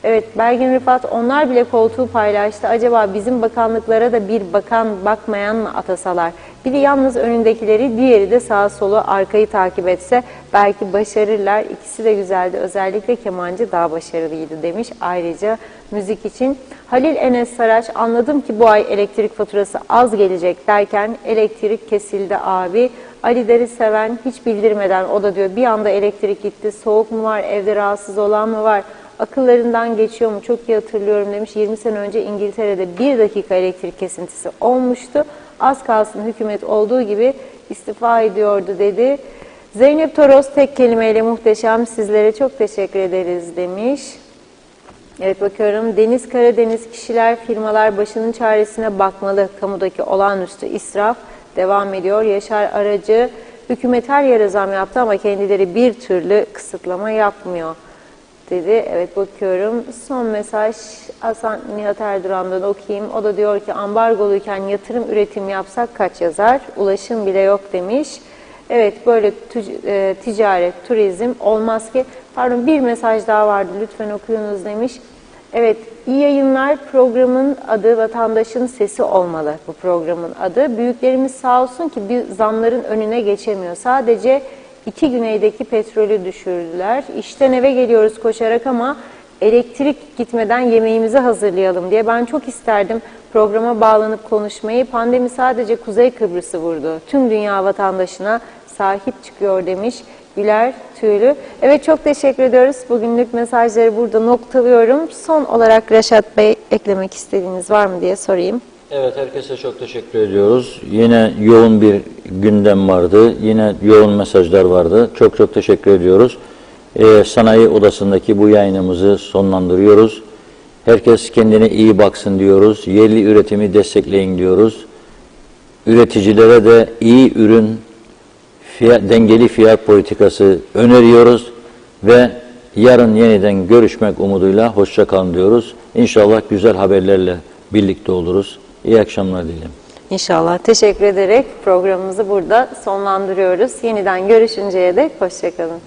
Evet, Belgin Rıfat, onlar bile koltuğu paylaştı. Acaba bizim bakanlıklara da bir bakan bakmayan mı atasalar? Biri yalnız önündekileri, diğeri de sağa solu arkayı takip etse belki başarırlar. İkisi de güzeldi. Özellikle kemancı daha başarılıydı demiş. Ayrıca müzik için Halil Enes Saraç, anladım ki bu ay elektrik faturası az gelecek derken elektrik kesildi abi. Ali Deri Seven, hiç bildirmeden o da diyor bir anda elektrik gitti. Soğuk mu var, evde rahatsız olan mı var? Akıllarından geçiyor mu? Çok iyi hatırlıyorum demiş. 20 sene önce İngiltere'de 1 dakika elektrik kesintisi olmuştu. Az kalsın hükümet olduğu gibi istifa ediyordu dedi. Zeynep Toros, tek kelimeyle muhteşem, sizlere çok teşekkür ederiz demiş. Evet, bakıyorum. Deniz Karadeniz, kişiler, firmalar başının çaresine bakmalı. Kamudaki olağanüstü israf devam ediyor. Yaşar Aracı, hükümet her yere zam yaptı ama kendileri bir türlü kısıtlama yapmıyor dedi. Evet, bakıyorum. Son mesaj Hasan Nihat Erduran'dan okuyayım. O da diyor ki ambargoluyken yatırım üretim yapsak kaç yazar? Ulaşım bile yok demiş. Evet, böyle ticaret, turizm olmaz ki. Pardon, bir mesaj daha vardı, lütfen okuyunuz demiş. Evet, iyi yayınlar, programın adı Vatandaşın Sesi olmalı, bu programın adı. Büyüklerimiz sağ olsun ki bir zamların önüne geçemiyor. Sadece 2 güneydeki petrolü düşürdüler. İşten eve geliyoruz koşarak ama elektrik gitmeden yemeğimizi hazırlayalım diye. Ben çok isterdim programa bağlanıp konuşmayı. Pandemi sadece Kuzey Kıbrıs'ı vurdu. Tüm dünya vatandaşına sahip çıkıyor demiş Güler Tüylü. Evet, çok teşekkür ediyoruz. Bugünlük mesajları burada noktalıyorum. Son olarak Reşat Bey, eklemek istediğiniz var mı diye sorayım. Evet, herkese çok teşekkür ediyoruz. Yine yoğun bir gündem vardı. Yine yoğun mesajlar vardı. Çok çok teşekkür ediyoruz. Sanayi Odası'ndaki bu yayınımızı sonlandırıyoruz. Herkes kendine iyi baksın diyoruz. Yerli üretimi destekleyin diyoruz. Üreticilere de iyi ürün, dengeli fiyat politikası öneriyoruz ve yarın yeniden görüşmek umuduyla hoşça kalın diyoruz. İnşallah güzel haberlerle birlikte oluruz. İyi akşamlar dilerim. İnşallah. Teşekkür ederek programımızı burada sonlandırıyoruz. Yeniden görüşünceye dek hoşça kalın.